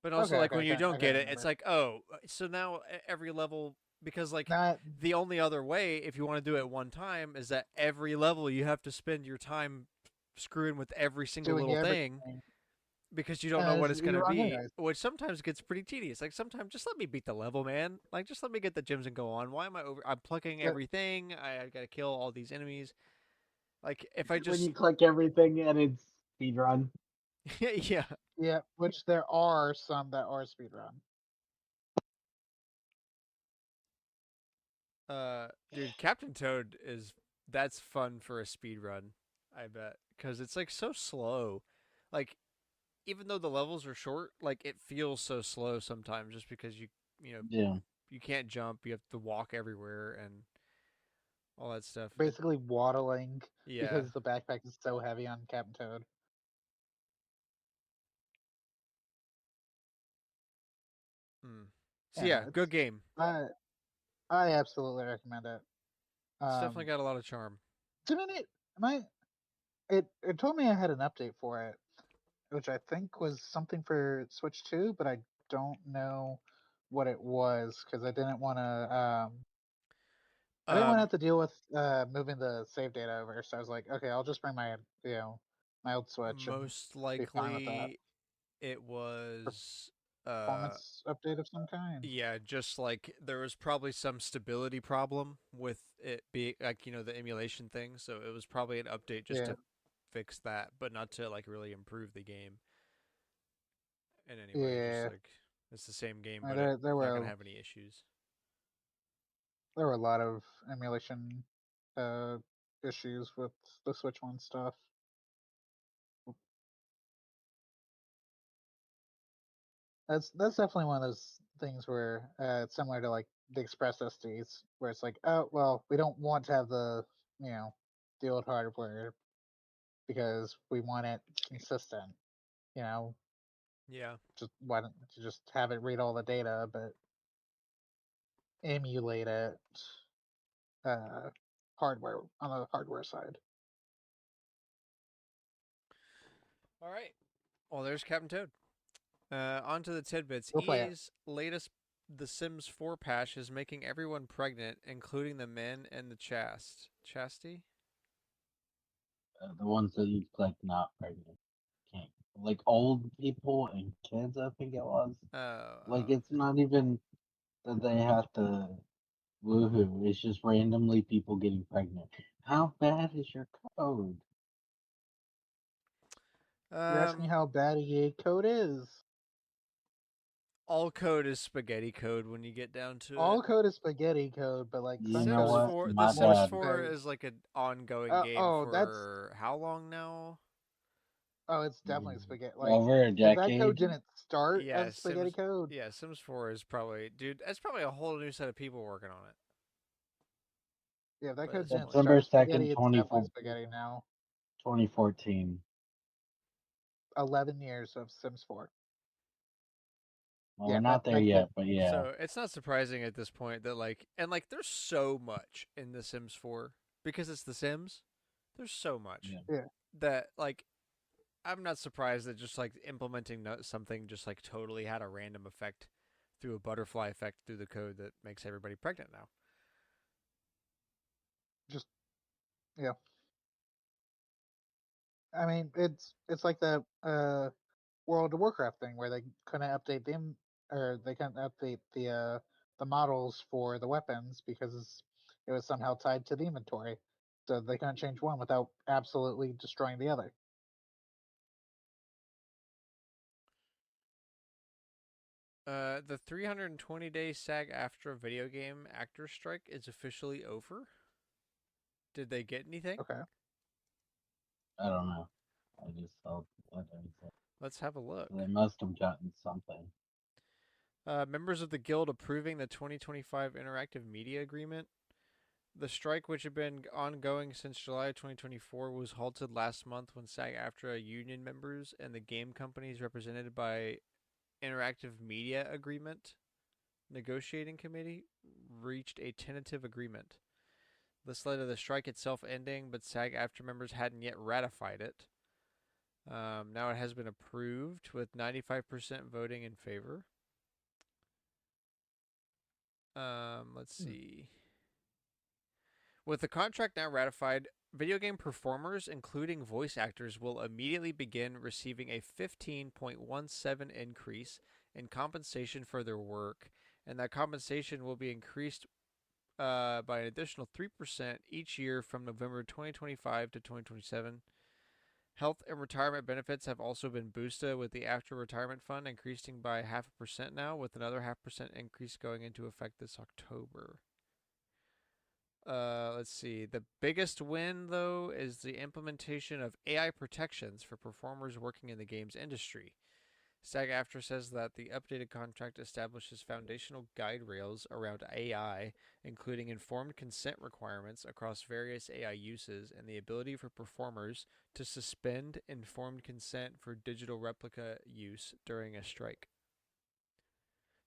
But also, Okay, like okay, when you I don't get can't it, it's remember. like, oh, so now every level, because like Not the only other way, if you want to do it one time, is that every level you have to spend your time screwing with every single doing little thing everything. because you don't know And what it's you're gonna wrong be, anyways. which sometimes gets pretty tedious. Like sometimes just let me beat the level, man. Like just let me get the gems and go on. Why am I over? I'm plucking Uh, everything. I gotta kill all these enemies. Like if I When just you click everything and it's speedrun. yeah, yeah, which there are some that are speedrun. dude, Captain Toad is that's fun for a speed run. I bet because it's like so slow. Like even though the levels are short, like it feels so slow sometimes just because you know Yeah. you can't jump. You have to walk everywhere and all that stuff. Basically waddling Yeah. because the backpack is so heavy on Captain Toad. Mm. So Yeah, no, yeah, good game. I I absolutely recommend it. It's definitely Um, got a lot of charm. didn't it? Am I? It told me I had an update for it, which I think was something for Switch 2, but I don't know what it was because I didn't want to Um, have to deal with moving the save data over. So I was like, okay, I'll just bring my old Switch and Most be fine with that. likely it was Uh, performance update of some kind. yeah, just like there was probably some stability problem with it being like the emulation thing, so it was probably an update just Yeah, to fix that, but not to like really improve the game in any way. Just yeah. like it's the same game, I mean, but there it's there not gonna were have any issues. there were a lot of emulation uh issues with the Switch One stuff. That's definitely one of those things where it's similar to like the Express SDs, where it's like, oh well, we don't want to have you know the old hardware because we want it consistent. You know, Yeah. just why don't you just have it read all the data, but emulate it uh, hardware on the hardware side. All right. Well, there's Captain Toad. On to the tidbits. Go play it. EA's latest The Sims 4 patch is making everyone pregnant, including the men and the chastity? The ones that you like not pregnant. Can't like old people and kids. I think it was. Like Oh. it's not even that they have to woohoo. It's just randomly people getting pregnant. How bad is your code? You're asking me how bad EA code is. All code is spaghetti code when you get down to All it. code is spaghetti code, but like You some know Sims code is what? 4, the My Sims much bad. 4 better. is like an ongoing game Oh, that's for how long now? it's definitely spaghetti. Like Over a if that code decade. didn't start Yeah, as spaghetti code, Sims 4 is probably dude, that's probably a whole new set of people working on it yeah, if that by code this didn't point. September start spaghetti, 2nd, it's definitely spaghetti now. 2014. 11 years of Sims 4. Well, we're Yeah, not there that yet, kid. but yeah. So, it's not surprising at this point that there's so much in The Sims 4 because it's The Sims. There's so much Yeah. Yeah, that I'm not surprised that just like implementing something just like totally had a random effect through a butterfly effect through the code that makes everybody pregnant now. just yeah. I mean, it's like the World of Warcraft thing where they couldn't update them or they couldn't update the models for the weapons because it was somehow tied to the inventory. So they couldn't change one without absolutely destroying the other. The 320-day SAG-AFTRA video game actor strike is officially over. Did they get anything? Okay. I don't know. I just saw what I said. Let's have a look. They must have gotten something. Members of the guild approving the 2025 Interactive Media Agreement. The strike, which had been ongoing since July 2024, was halted last month when SAG-AFTRA union members and the game companies represented by Interactive Media Agreement Negotiating Committee reached a tentative agreement. This led to the strike itself ending, but SAG-AFTRA members hadn't yet ratified it. Now it has been approved with 95% voting in favor. Let's Hmm. see. With the contract now ratified, video game performers, including voice actors, will immediately begin receiving a 15.17 increase in compensation for their work, and that compensation will be increased by an additional 3% each year from November 2025 to 2027. Health and retirement benefits have also been boosted, with the after retirement fund increasing by 0.5% now, with another 0.5% increase going into effect this October. Let's see. The biggest win, though, is the implementation of AI protections for performers working in the games industry. SAG-AFTRA says that the updated contract establishes foundational guide rails around AI, including informed consent requirements across various AI uses and the ability for performers to suspend informed consent for digital replica use during a strike.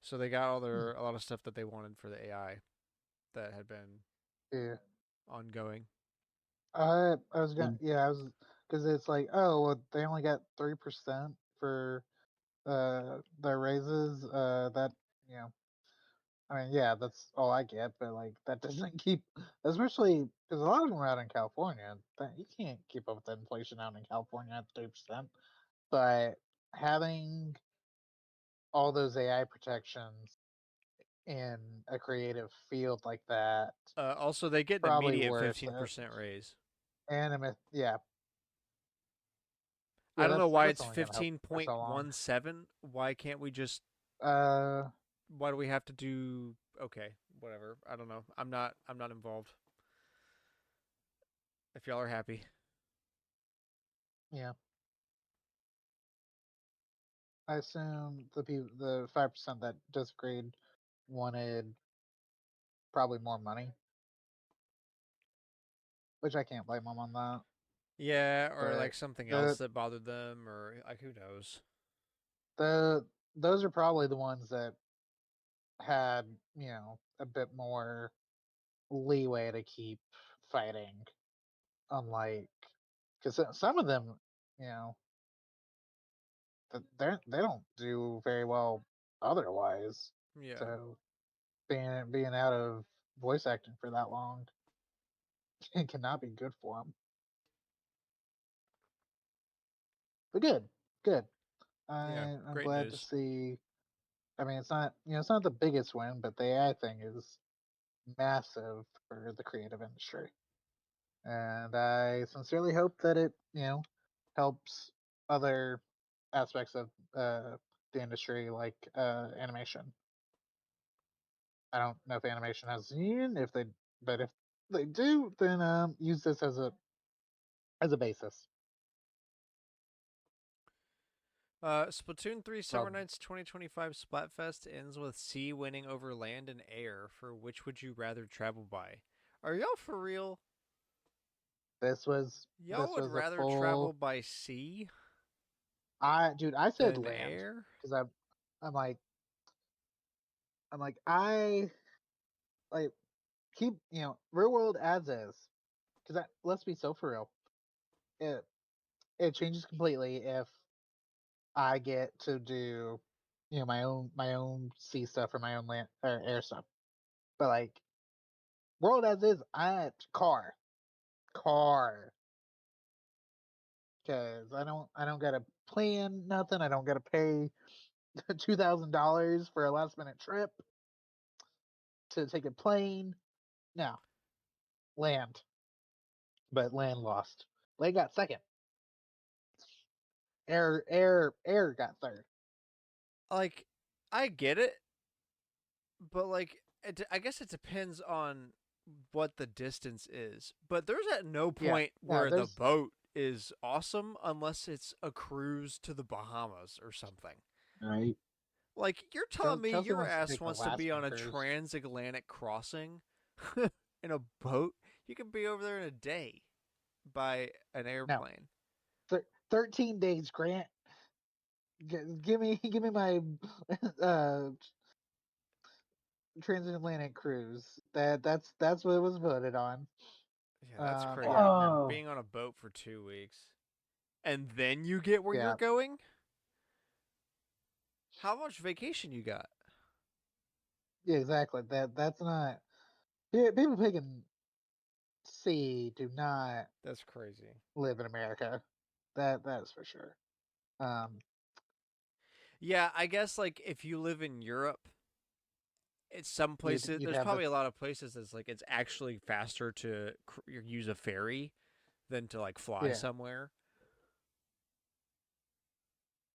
So they got Hmm. a lot of stuff that they wanted for the AI that had been Yeah. ongoing. I was gonna Good. yeah I was because it's like oh well they only got 3% for their raises that you know I mean, yeah, that's all I get, but like that doesn't keep, especially because a lot of them are out in California. That you can't keep up with the inflation out in California at 3%. But having all those AI protections in a creative field like that Also, they get an probably immediate worth it. 15% raise. Yeah, I yeah, don't know why that's it's only gonna help for so long. 15.17. Why can't we just? Uh, Why do we have to do? Okay, whatever. I don't know. I'm not. I'm not involved. If y'all are happy. yeah, I assume the 5% that disagreed wanted probably more money, which I can't blame them on that. Yeah, or But like something else the that bothered them, or like who knows. the those are probably the ones that had a bit more leeway to keep fighting, unlike because some of them, you know, they don't do very well otherwise. Yeah. So being out of voice acting for that long it cannot be good for them. But good. Yeah. I'm Great glad to news. see. I mean, it's not the biggest win, but the AI thing is massive for the creative industry, and I sincerely hope that it helps other aspects of the industry like animation. I don't know if animation has a union, but if they do, then use this as a basis. Splatoon 3 Summer Well, Nights 2025 Splatfest ends with sea winning over land and air. For which would you rather travel by? Are y'all for real? Y'all this would was a rather travel full. by sea I said than land air? because I'm like I like keep real world as is because let's be so for real. It it changes completely if I get to do my own sea stuff or my own land or air stuff. But like world as is, I car because I don't gotta plan nothing. I don't gotta pay $2,000 for a last minute trip to take a plane. No, land, but land lost. Land got second. Air got third. Like, I get it, but like, I guess it depends on what the distance is. But there's at no Yeah, point yeah. where the boat is awesome unless it's a cruise to the Bahamas or something. Right? Like, you're telling me Chelsea your wants to ass take the wants to be Alaskan on a cruise. transatlantic crossing in a boat? You can be over there in a day by an No, airplane. 13 days, Grant. Give me my uh transatlantic cruise. That's what it was voted on. Yeah, that's crazy. Yeah, no, Oh, Being on a boat for 2 weeks. And then you get where you're yeah, going? How much vacation you got? yeah, exactly. That's not. Yeah, people picking C do not That's crazy. live in America. That's for sure. Um, Yeah, I guess like if you live in Europe, it's some you'd places. you'd There's have probably a this. lot of places that's like it's actually faster to use a ferry than to like fly Yeah, somewhere.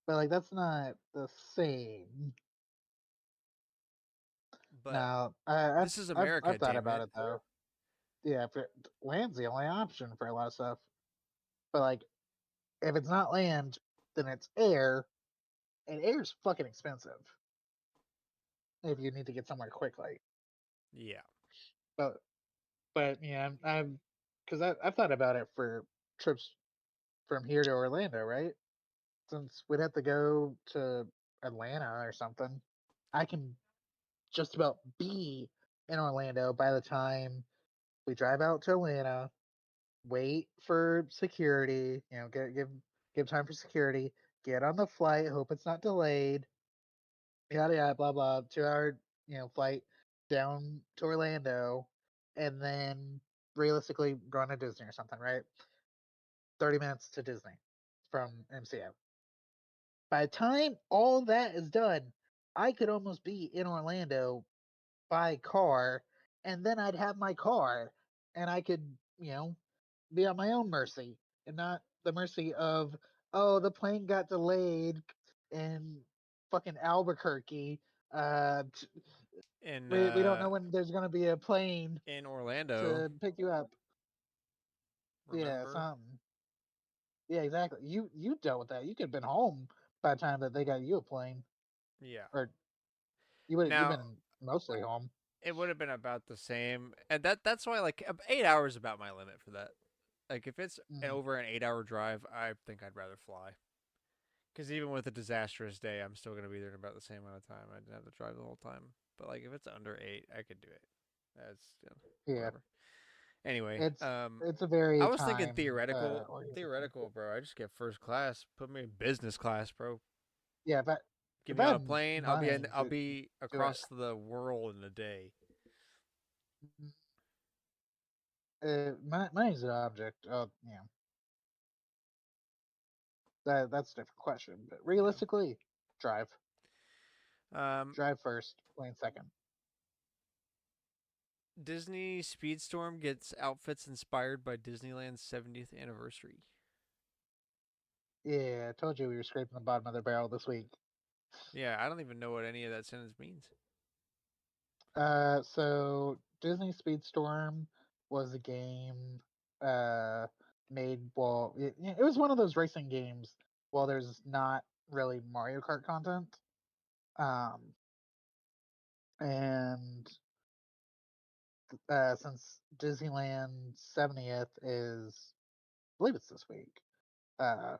but like that's not the same. But Now, this is America, I've thought damn about it. it though. Yeah, land's the only option for a lot of stuff. But like, if it's not land, then it's air, and air's fucking expensive if you need to get somewhere quickly. Yeah. But yeah, I'm because I've thought about it for trips from here to Orlando, right? Since we'd have to go to Atlanta or something, I can just about be in Orlando by the time we drive out to Atlanta, wait for security, give time for security, get on the flight, hope it's not delayed, yada yada, blah blah, 2 hour flight down to Orlando, and then realistically going to Disney or something, right? 30 minutes to Disney from MCO. By the time all that is done, I could almost be in Orlando by car, and then I'd have my car, and I could, be on my own mercy and not the mercy of, oh, the plane got delayed in fucking Albuquerque. in We don't know when there's gonna be a plane in Orlando, to pick you up. Yeah, remember? something. Yeah, exactly. You dealt with that. You could have been home by the time that they got you a plane, Yeah. or you've Now been mostly home. it would have been about the same, and that's why like 8 hours is about my limit for that. Like if it's Mm, over an 8 hour drive, I think I'd rather fly. Because even with a disastrous day, I'm still gonna be there in about the same amount of time. I didn't have to drive the whole time. But like if it's under 8, I could do it. That's yeah, whatever. Anyway, it's a I very was thinking time oriented. theoretical, bro. I just get first class. Put me in business class, bro. Yeah, Get if me I on a had plane. money I'll to be do it, across the world in a day. mm, money's an object. That's a different question. But Yeah. realistically, drive, Um, drive first, plane second. Disney Speedstorm gets outfits inspired by Disneyland's 70th anniversary. Yeah, I told you we were scraping the bottom of the barrel this week. Yeah, I don't even know what any of that sentence means. So Disney Speedstorm was a game made it was one of those racing games. Well, there's not really Mario Kart content. Um, and since Disneyland 70th is, I believe it's this week. Uh,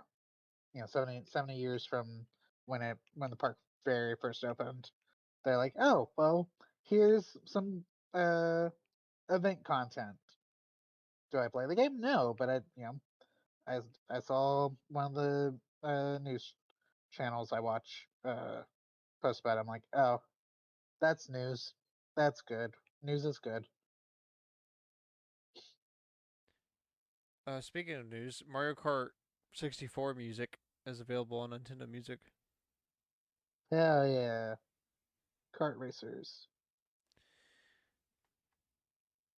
70 years from when the park very first opened. They're like, oh well, here's some uh event content. Do I play the game? No, but I I saw one of the news channels I watch post about it. I'm like, oh, that's news. That's good. News is good. Speaking of news, Mario Kart 64 music is available on Nintendo Music. Hell yeah, kart racers.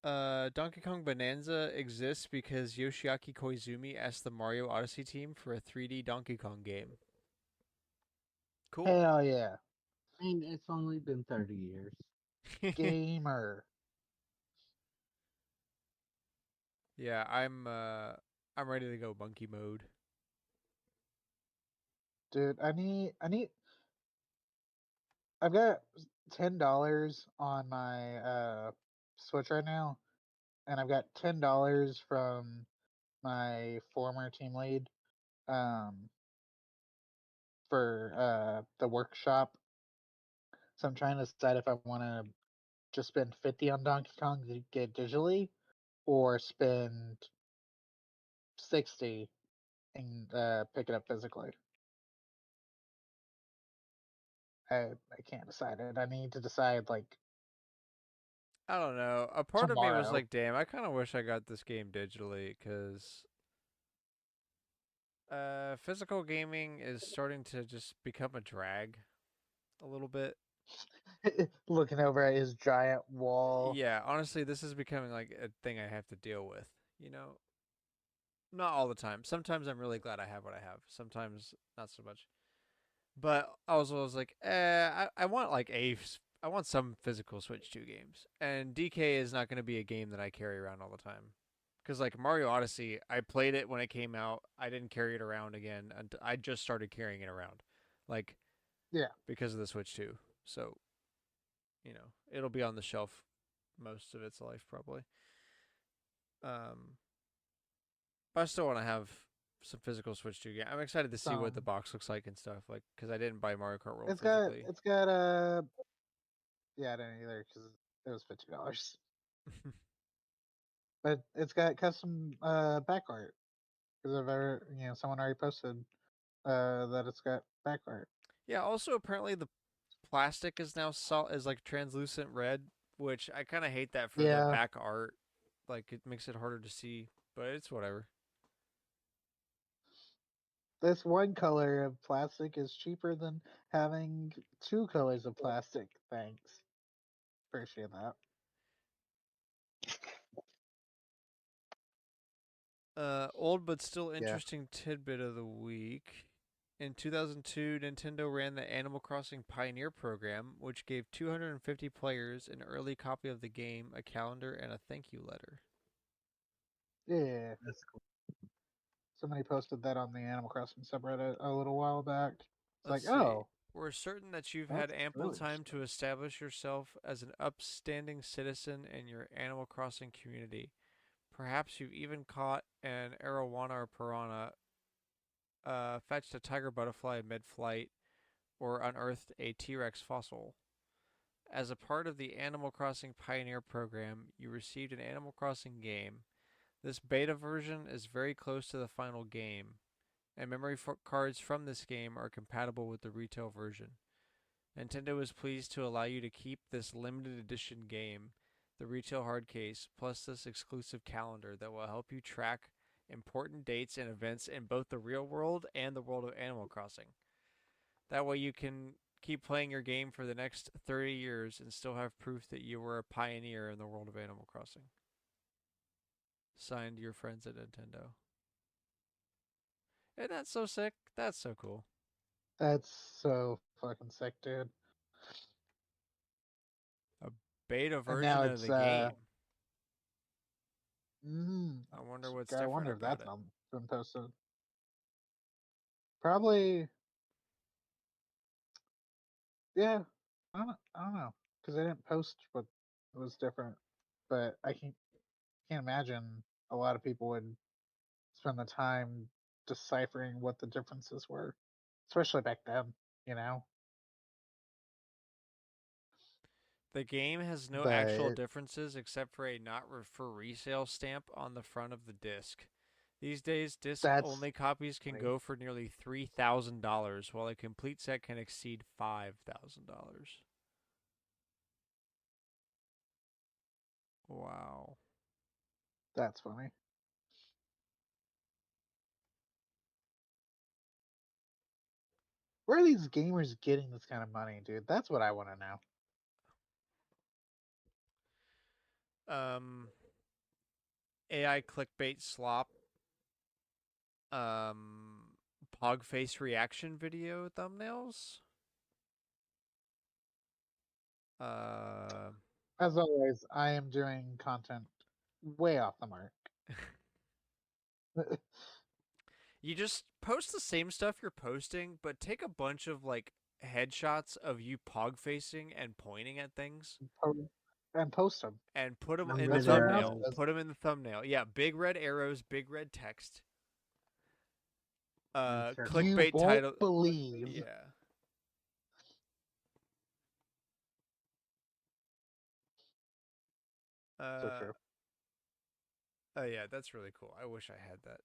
Donkey Kong Bonanza exists because Yoshiaki Koizumi asked the Mario Odyssey team for a 3D Donkey Kong game. Cool. Hell yeah, I mean, it's only been 30 years. gamer. Yeah, I'm ready to go monkey mode. Dude, I've got $10 on my Switch right now, and I've got $10 from my former team lead um for the workshop. So I'm trying to decide if I want to just spend 50 on Donkey Kong to get digitally, or spend 60 and pick it up physically. I can't decide it. I need to decide like I don't know. A part of me was tomorrow. like, damn, I kind of wish I got this game digitally because physical gaming is starting to just become a drag a little bit. Looking over at his giant wall. Yeah, honestly, this is becoming like a thing I have to deal with. You know, not all the time. Sometimes I'm really glad I have what I have. Sometimes not so much. But I was like, I want like I want some physical Switch 2 games. And DK is not going to be a game that I carry around all the time. Because like Mario Odyssey, I played it when it came out. I didn't carry it around again. And I just started carrying it around, like Yeah. because of the Switch 2. So it'll be on the shelf most of its life probably. Um, but I still want to have some physical Switch 2 game. I'm excited to see what the Some box looks like and stuff. Like because I didn't buy Mario Kart World it's got physically. it's got yeah, I didn't either because it was $50. But it's got custom back art because I've ever someone already posted that it's got back art. Yeah. Also, apparently the plastic is now is like translucent red, which I kind of hate that for the Yeah, back art. Like it makes it harder to see, but it's whatever. this one color of plastic is cheaper than having two colors of plastic. Thanks. Appreciate that. Old but still Yeah. interesting tidbit of the week. In 2002, Nintendo ran the Animal Crossing Pioneer program, which gave 250 players an early copy of the game, a calendar, and a thank you letter. Yeah. That's cool. Somebody posted that on the Animal Crossing subreddit a little while back. It's Let's like, see. oh, We're certain that you've had that's ample really time interesting. to establish yourself as an upstanding citizen in your Animal Crossing community. Perhaps you've even caught an arowana or piranha, fetched a tiger butterfly mid flight, or unearthed a T Rex fossil. As a part of the Animal Crossing Pioneer program, you received an Animal Crossing game. This beta version is very close to the final game, and memory cards from this game are compatible with the retail version. Nintendo is pleased to allow you to keep this limited edition game, the retail hard case, plus this exclusive calendar that will help you track important dates and events in both the real world and the world of Animal Crossing. That way you can keep playing your game for the next 30 years and still have proof that you were a pioneer in the world of Animal Crossing. Signed, your friends at Nintendo. Isn't that so sick? That's so cool. That's so fucking sick, dude. A beta And now version of it's the game. I wonder what's I different wonder if about that's it. been posted. Probably, yeah. I don't know, because they didn't post what was different. But can't imagine a lot of people would spend the time deciphering what the differences were, especially back then. You know, The game has no actual but differences except for a not for resale stamp on the front of the disc. These days, disc that's only copies can funny. go for nearly $3,000, while a complete set can exceed $5,000. Wow. That's funny. Where are these gamers getting this kind of money, dude? That's what I want to know. Um, AI clickbait slop. Pog face reaction video thumbnails. Uh, As always, I am doing content way off the mark. you just post the same stuff you're posting, but take a bunch of like headshots of you pog facing and pointing at things And post them. and put them The in the That's red what everyone else thumbnail. arrows. does. Put them in the thumbnail. Yeah, big red arrows, big red text. And circle. You Clickbait won't title. believe. Yeah. So Uh. true, Oh yeah, that's really cool. I wish I had that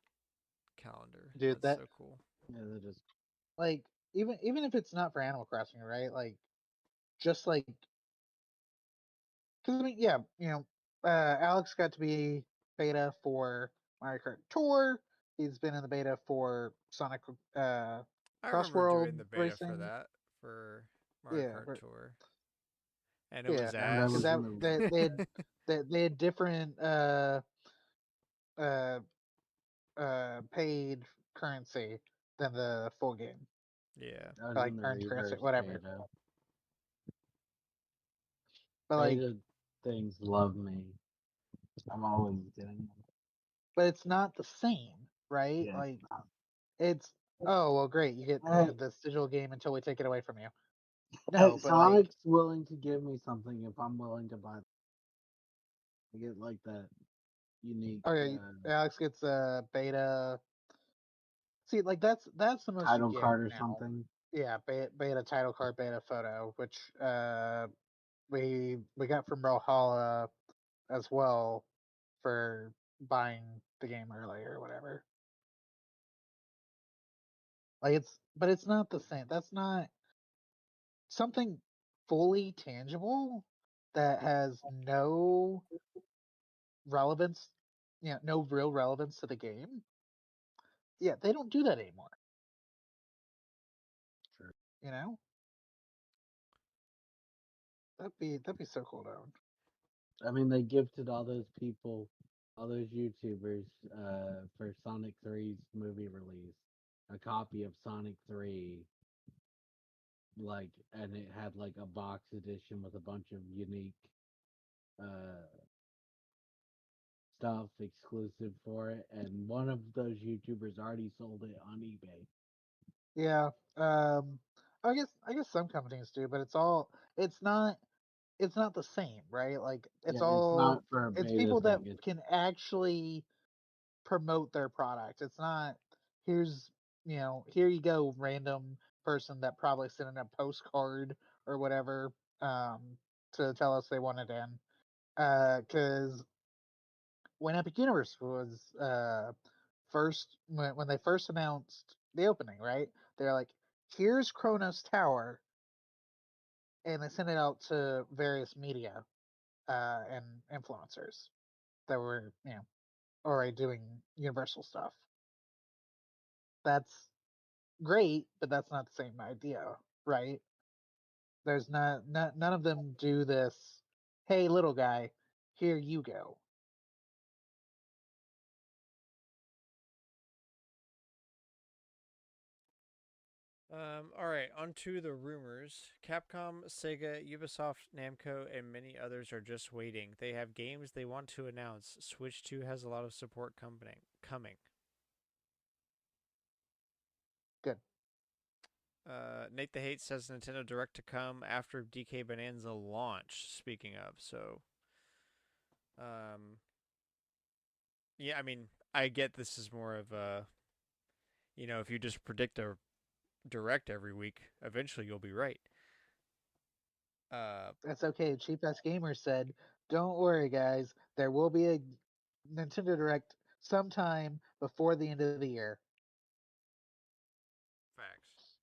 calendar. dude. That's That so cool. Yeah, that is. like even if it's not for Animal Crossing, right? Like just like because I mean, yeah, Alex got to be beta for Mario Kart Tour. He's been in the beta for Sonic I Cross remember doing World the beta for Racing. that for Mario Yeah, Kart Tour, and it was yeah, And I because ass. was in the. they had different uh paid currency than the full game, Yeah. I was like in the earned currency, reverse whatever. beta. But like, Beta things love me. I'm always getting them. but it's not the same, right? Yes. Like, it's oh well, great, you get Hey, this digital game until we take it away from you. hey, No, but like, Sonic's willing to give me something if I'm willing to buy. I get like that unique oh yeah, Alex gets a beta. See, like that's the most you title get card or now. something. Yeah, beta title card, beta photo, which we got from Brawlhalla as well for buying the game early or whatever. Like but it's not the same. That's not something fully tangible that has no relevance, no real relevance to the game. Yeah, they don't do that anymore. You know, that'd be so cool, dude. I mean, they gifted all those people, all those YouTubers, for Sonic 3's movie release, a copy of Sonic 3, like, and it had like a box edition with a bunch of unique uh stuff exclusive for it, and one of those YouTubers already sold it on eBay. Yeah. I guess some companies do, but it's not it's not the same, right? Like Yeah, it's not for it's beta's people sake. that can actually promote their product. It's not here's here you go, random person that probably sent in a postcard or whatever to tell us they want it in. Because when Epic Universe was first when they first announced the opening, right? They're like, here's Kronos Tower, and they sent it out to various media and influencers that were already doing Universal stuff. That's great, but that's not the same idea, right? There's none of them do this. Hey, little guy, here you go. All right, on to the rumors. Capcom, Sega, Ubisoft, Namco, and many others are just waiting. They have games they want to announce. Switch 2 has a lot of support coming. Good. Nate the Hate says Nintendo Direct to come after DK Bonanza launch. Speaking of, so um, yeah, I mean, I get this is more of a, if you just predict a direct every week, eventually you'll be right. Uh, That's okay. Cheap Ass Gamer said, "Don't worry, guys. There will be a Nintendo Direct sometime before the end of the year." Facts.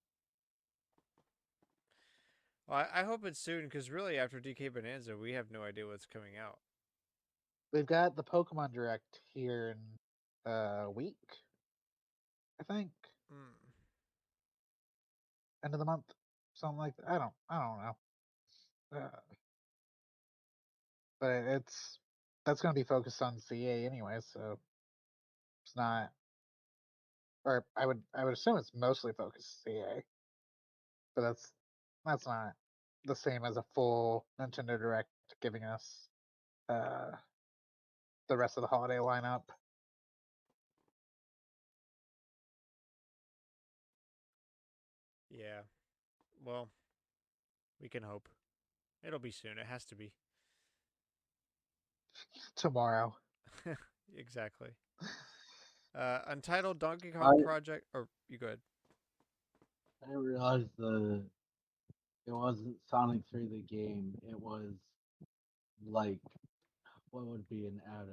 Well, I hope it's soon because really, after DK Bonanza, we have no idea what's coming out. We've got the Pokemon Direct here in a week, I think, Mm. end of the month, something like that. I don't know. But that's going to be focused on CA anyway, so it's not. Or I would assume it's mostly focused CA, but that's not the same as a full Nintendo Direct giving us uh, the rest of the holiday lineup. Yeah. Well, we can hope. It'll be soon. It has to be. Tomorrow. Exactly. Untitled Donkey I Kong Project. Or you good? I didn't realize it wasn't Sonic 3 the game. It was like what would be an add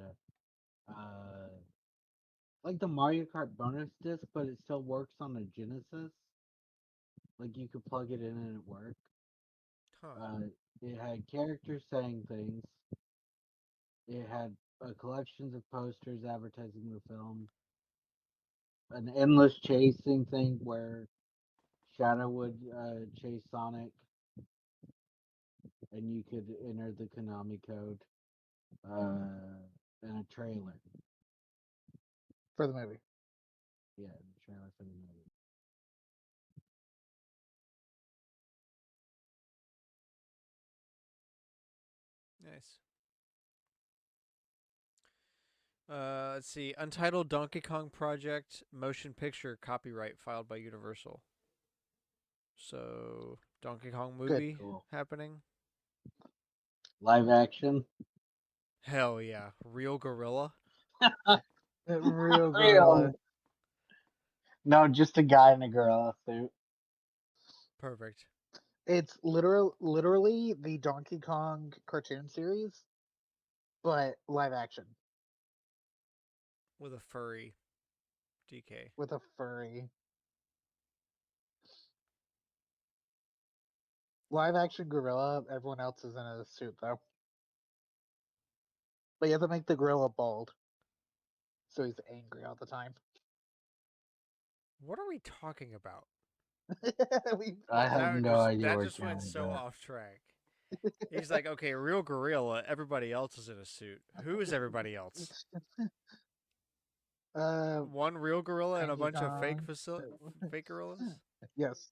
like the Mario Kart bonus disc, but it still works on a Genesis. Like you could plug it in and it worked. Huh. Uh, it had characters saying things. It had collections of posters advertising the film. An endless chasing thing where Shadow would chase Sonic, and you could enter the Konami code and a trailer. For the movie. Yeah, the trailer for the movie. Nice. Let's see. Untitled Donkey Kong Project motion picture copyright filed by Universal. So Donkey Kong Good. movie Cool. happening. Live action. Hell yeah, real gorilla. Real Real. gorilla. No, just a guy in a gorilla suit. Perfect. It's literally the Donkey Kong cartoon series, but live action With a furry DK. with a furry. Live action gorilla. Everyone else is in a suit though. But you have to make the gorilla bald, so he's angry all the time. What are we talking about? we I have That no just idea that where just it's going went with so that. off track. He's like, okay, real gorilla. Everybody else is in a suit. Who is everybody else? uh, One real gorilla and a Donkey bunch of Kong. fake gorillas. Yes,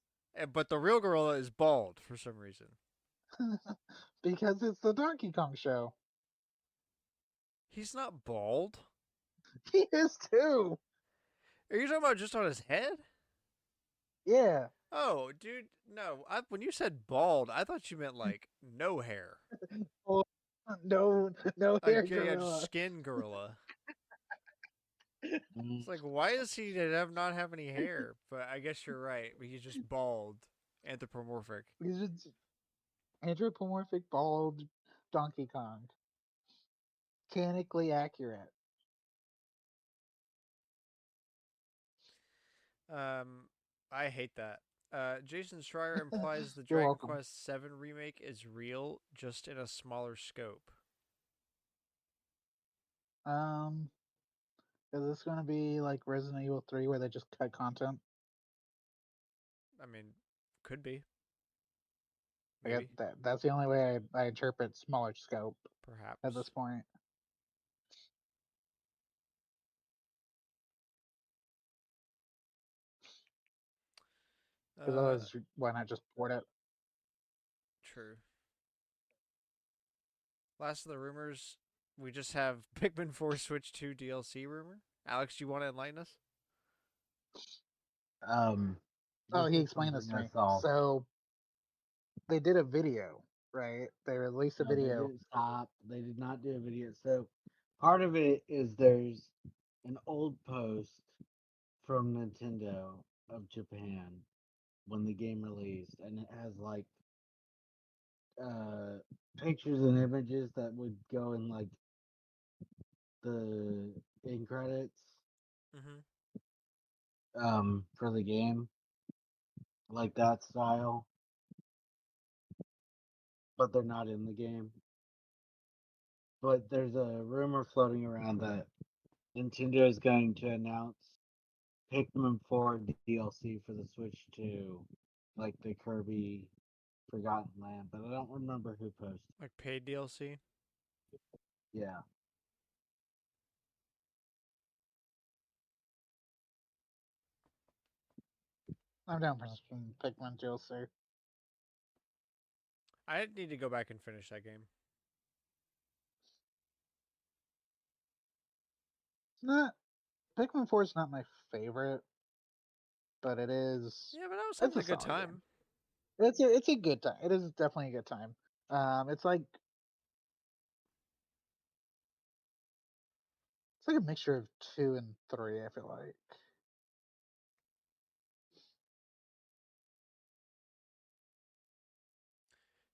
But the real gorilla is bald for some reason. because it's the Donkey Kong show. He's not bald. He is too. Are you talking about just on his head? Yeah. Oh, dude, no. When you said bald, I thought you meant like no hair, Oh, no, no hair like yeah, just gorilla. skin gorilla. Mm, It's like, why does he not have any hair? But I guess you're right. He's just bald, anthropomorphic. He's just anthropomorphic bald Donkey Kong. Mechanically accurate. Um, I hate that. Jason Schreier implies the You're Dragon welcome. Quest VII remake is real, just in a smaller scope. Um, is this going to be like Resident Evil 3 where they just cut content? I mean, could be, I get maybe, that. That's the only way I interpret smaller scope at this perhaps. point. Because Uh, otherwise, why not just port it? true. Last of the rumors, we just have Pikmin 4 Switch 2 DLC rumor. Alex, do you want to enlighten us? Um, Oh, this he is explained this something to I me. saw. So they did a video, right? They released a No, they video. didn't stop. They did not do a video. So part of it is there's an old post from Nintendo of Japan when the game released, and it has like uh pictures and images that would go in like the in credits Mm-hmm. for the game, like that style, but they're not in the game. But there's a rumor floating around that Nintendo is going to announce Pikmin 4 DLC for the Switch 2, like the Kirby Forgotten Land, but I don't remember who posted. Like paid DLC? Yeah, I'm down for some Pikmin DLC. I need to go back and finish that game. It's not Pikmin 4 is not my favorite, but it is. Yeah, but I was It's having a a good solid time. game. It's a good time. It is definitely a good time. It's like a mixture of 2 and 3. I feel like.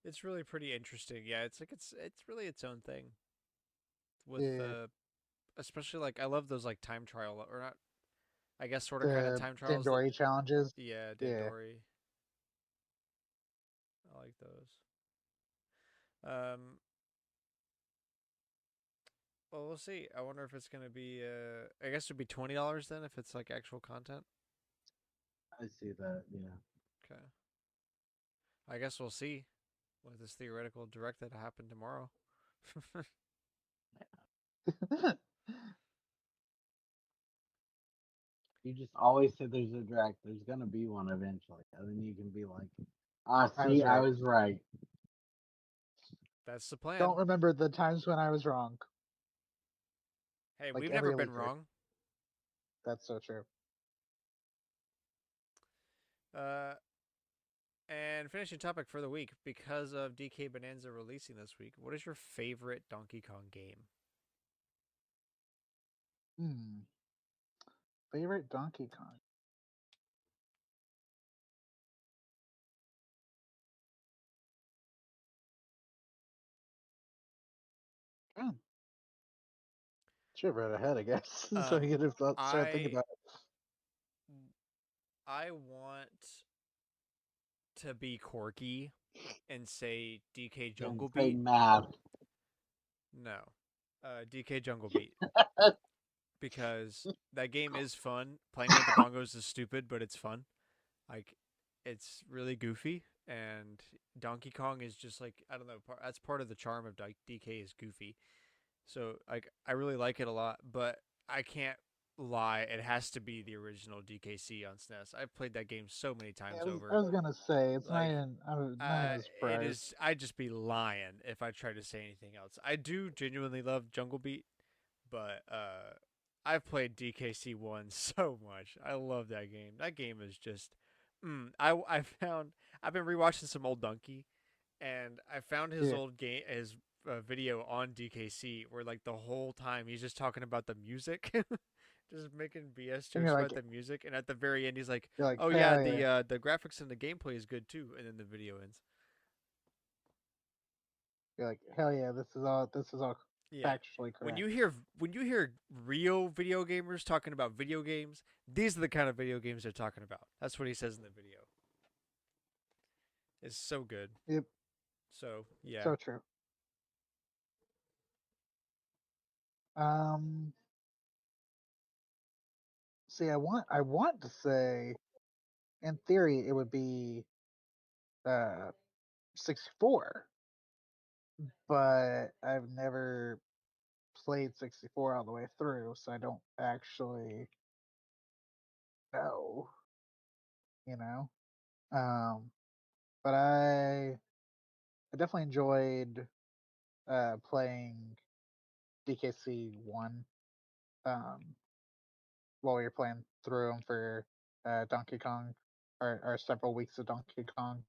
It's really pretty interesting. Yeah, it's really its own thing. With Yeah, especially like I love those like time trial or not. I guess sort of kind of the time trials that. Dandori challenges. Yeah, Yeah, Dandori. I like those. Um, well, we'll see. I wonder if it's gonna be. I guess it'd be $20 then if it's like actual content. I see that. Yeah. Okay. I guess we'll see with this theoretical direct that happened tomorrow. You just always say there's a direct. There's gonna be one eventually, and then you can be like, "Ah, I was see, I right. was right." That's the plan. Don't remember the times when I was wrong. Hey, Like we've never every been leaker. wrong. That's so true. Uh, and finishing topic for the week because of DK Bonanza releasing this week. What is your favorite Donkey Kong game? Hmm. Favorite Donkey Kong. Oh, should have read ahead, I guess, so Um, I could have started thinking I about I want to be quirky and say DK And Jungle say Beat. math. No, DK Jungle Beat because that game is fun. Playing with the bongos is stupid, but it's fun. Like it's really goofy, and Donkey Kong is just like I don't know. That's part of the charm of DK is goofy. So like I really like it a lot, but I can't lie. It has to be the original DKC on SNES. I've played that game so many Yeah, times I over. was gonna say it's not Like even. I'm not even it surprised. is. I'd just be lying if I tried to say anything else. I do genuinely love Jungle Beat, but I've played DKC one so much. I love that game. That game is just. I found I've been rewatching some old Donkey, and I found his Yeah, old game his video on DKC where like the whole time he's just talking about the music. Just making BS and jokes about the music, and at the very end, he's like, you're like, "Oh yeah, hell yeah. the graphics and the gameplay is good too." And then the video ends. You're like, hell yeah. This is all Yeah. factually When correct. you hear when you hear real video gamers talking about video games, these are the kind of video games they're talking about. That's what he says in the video. It's so good. Yep, So yeah. so true. Um, see, I want to say, in theory, it would be uh 64, but I've never played 64 all the way through, so I don't actually know, you know. Um, but I definitely enjoyed playing DKC one um while we were playing through them for Donkey Kong or several weeks of Donkey Kong.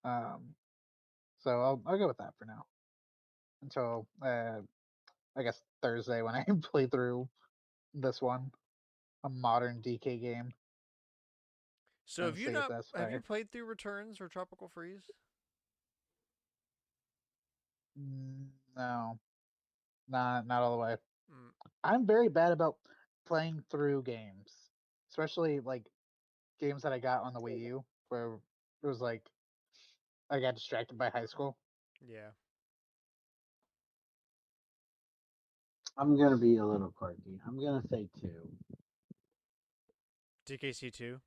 Um, so I'll go with that for now until I guess Thursday when I play through this one, a modern DK game, So and see if that's have you fire. played through Returns or Tropical Freeze? No, not all the way. Mm, I'm very bad about playing through games, especially like games that I got on the Wii U, where it was like I got distracted by high school. yeah. I'm gonna be a little quirky. I'm gonna say two. DKC two.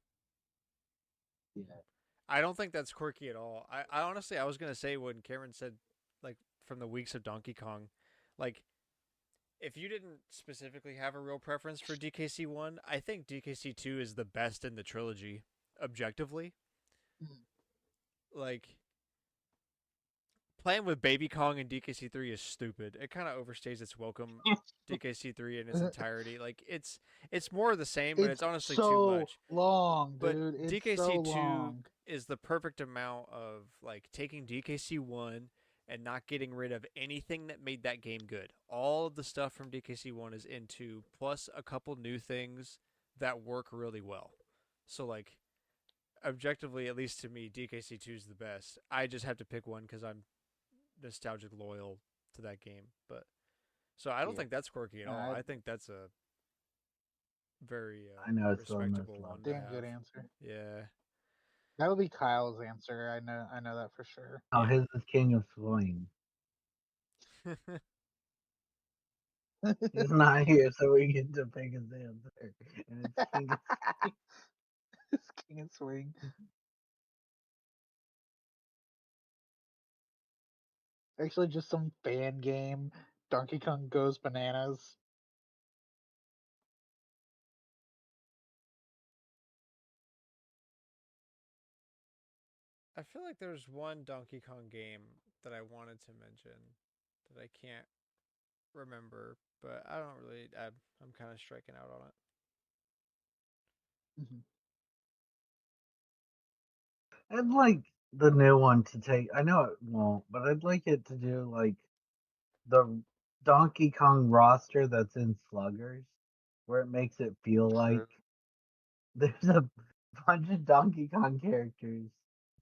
Yeah. I don't think that's quirky at all. I honestly I was gonna say when Cameron said like from the weeks of Donkey Kong, like if you didn't specifically have a real preference for DKC one, I think DKC two is the best in the trilogy, objectively. Mm. Like playing with Baby Kong and DKC three is stupid. It kind of overstays its welcome. DKC three in its entirety, like it's more of the same, but It's it's honestly too so much. long, But dude. It's so DKC two long. is the perfect amount of like taking DKC one and not getting rid of anything that made that game good. All of the stuff from DKC one is in two, plus a couple new things that work really well. So like objectively, at least to me, DKC two is the best. I just have to pick one because I'm nostalgic loyal to that game. But so I don't Yeah, think that's quirky at all. I I think that's a very I know it's the most respectable one loved. to damn have. good answer. Yeah. That would be Kyle's answer. I know that for sure. Oh, Yeah. his is King of Swing. He's not here, so we get to pick his answer, and it's King of Swing. It's King and Swing. Actually, just some fan game. Donkey Kong goes bananas. I feel like there's one Donkey Kong game that I wanted to mention that I can't remember, but I don't really. I'm kind of striking out on it. Mhm. I'd like the new one to take. I know it won't, but I'd like it to do like the Donkey Kong roster that's in Sluggers, where it makes it feel like True. there's a bunch of Donkey Kong characters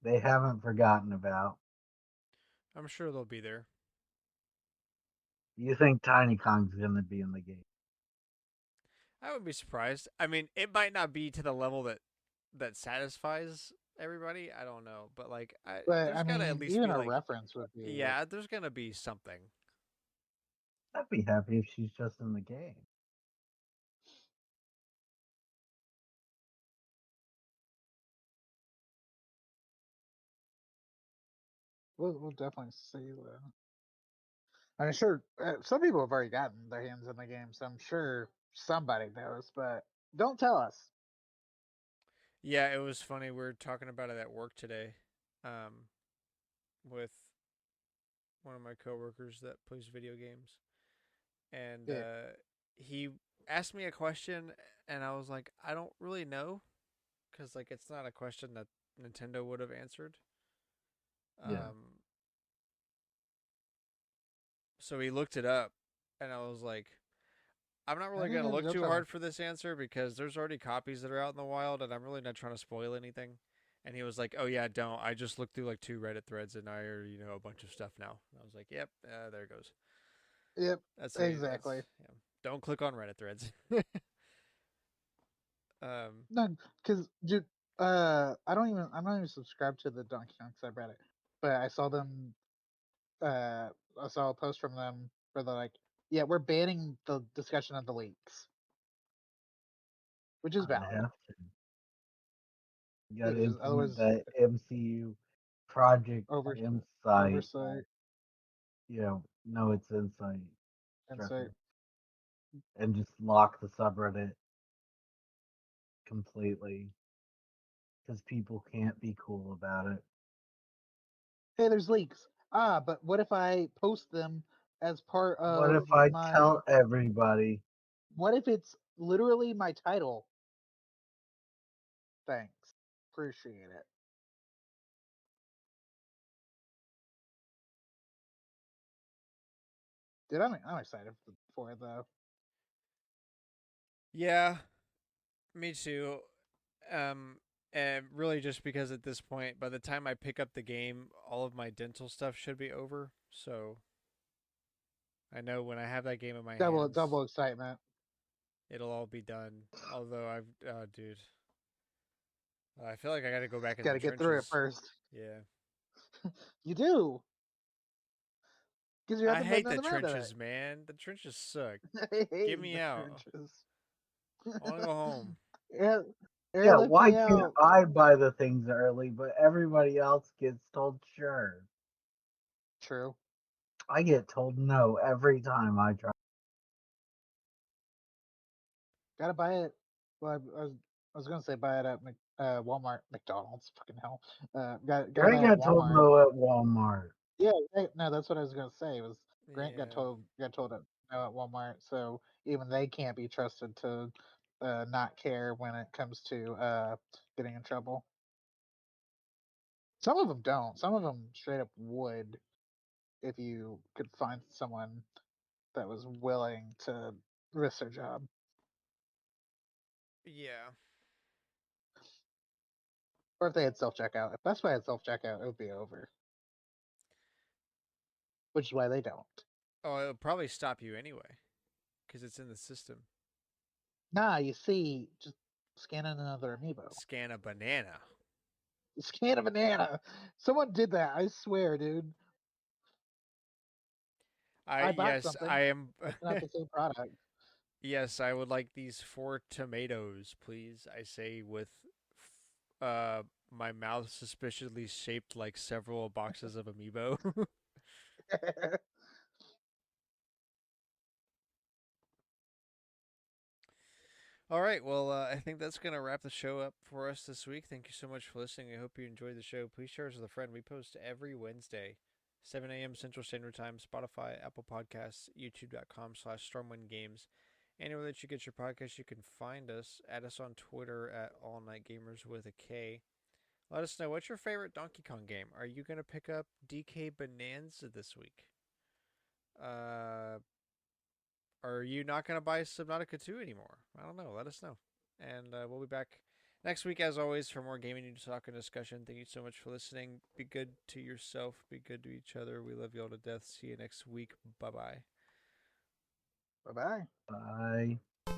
they haven't forgotten about. I'm sure they'll be there. You think Tiny Kong's gonna be in the game? I would be surprised. I mean, it might not be to the level that satisfies everybody. I don't know, but like, But there's I gotta at mean, least even be a like, reference would be. yeah, there's gonna be something. I'd be happy if she's just in the game. we'll definitely see that. I'm sure some people have already gotten their hands on the game, so I'm sure somebody knows, but don't tell us. Yeah, it was funny. We were talking about it at work today, um, with one of my coworkers that plays video games, and Yeah, he asked me a question, and I was like, I don't really know, because like it's not a question that Nintendo would have answered. Yeah. Um, so he looked it up, and I was like, I'm not I really think gonna look they'll too tell me. hard for this answer because there's already copies that are out in the wild, and I'm really not trying to spoil anything. And he was like, "Oh yeah, don't. I just looked through like 2 Reddit threads, and I already know a bunch of stuff now." And I was like, "Yep, there it goes. Yep, That's a that's exactly. yeah. Don't click on Reddit threads." um, No, because dude, I'm not even subscribed to the Donkey Kong subreddit, but I saw them. I saw a post from them where they're like, "Yeah, we're banning the discussion of the leaks," which is I valid. have to. You got It to is implement otherwise that MCU Project over Insight. oversight No, it's Insight, and say, Stricker, and just lock the subreddit completely because people can't be cool about it. "Hey, there's leaks." Ah, but what if I post them as part What if of I my? tell everybody? What if it's literally my title? Thanks, appreciate it. Dude, I'm excited for it though. yeah, me too. And really just because at this point, by the time I pick up the game, all of my dental stuff should be over. So I know when I have that game in my hands, Double excitement. it'll all be done. Although dude, I feel like I got to go back in Got the to get through it trenches. first. Yeah, You do, because you I haven't been hate on the the road of it. trenches, man. The trenches suck. I Get hate me the out. trenches. I want to go home. Air, Yeah, airlift why me can't out. I buy the things early, but everybody else gets told sure? True. I get told no every time I try. Gotta buy it. Well, I was gonna say buy it at Walmart, McDonald's. Fucking hell. Gotta Greg buy it at got told Walmart. no at Walmart. Yeah, no, that's what I was gonna say. Was Grant Yeah. got told it no at Walmart, so even they can't be trusted to not care when it comes to getting in trouble. Some of them don't. Some of them straight up would if you could find someone that was willing to risk their job, Yeah. or if they had self checkout. If Best Buy had self checkout, it would be over. Which is why they don't. Oh, it'll probably stop you anyway because it's in the system. Nah, you see, just scan in another amiibo. Scan a banana. Scan a banana. Someone did that. I swear, dude. I I bought yes, I something. am. It's not the same product. Yes, I would like these 4 tomatoes, please. I say with, my mouth suspiciously shaped like several boxes of amiibo. All right, well, I think that's going to wrap the show up for us this week. Thank you so much for listening. I hope you enjoyed the show. Please share us with a friend. We post every Wednesday, 7 a.m. Central Standard Time, Spotify, Apple Podcasts, youtube.com/StormwindGames. Anywhere that you get your podcast, you can find us. Add us on Twitter at All Night Gamers with a K. Let us know, what's your favorite Donkey Kong game? Are you going to pick up DK Bonanza this week? Uh, are you not going to buy Subnautica 2 anymore? I don't know. Let us know. And we'll be back next week, as always, for more gaming news, talk, and discussion. Thank you so much for listening. Be good to yourself. Be good to each other. We love you all to death. See you next week. Bye bye. Bye bye. Bye.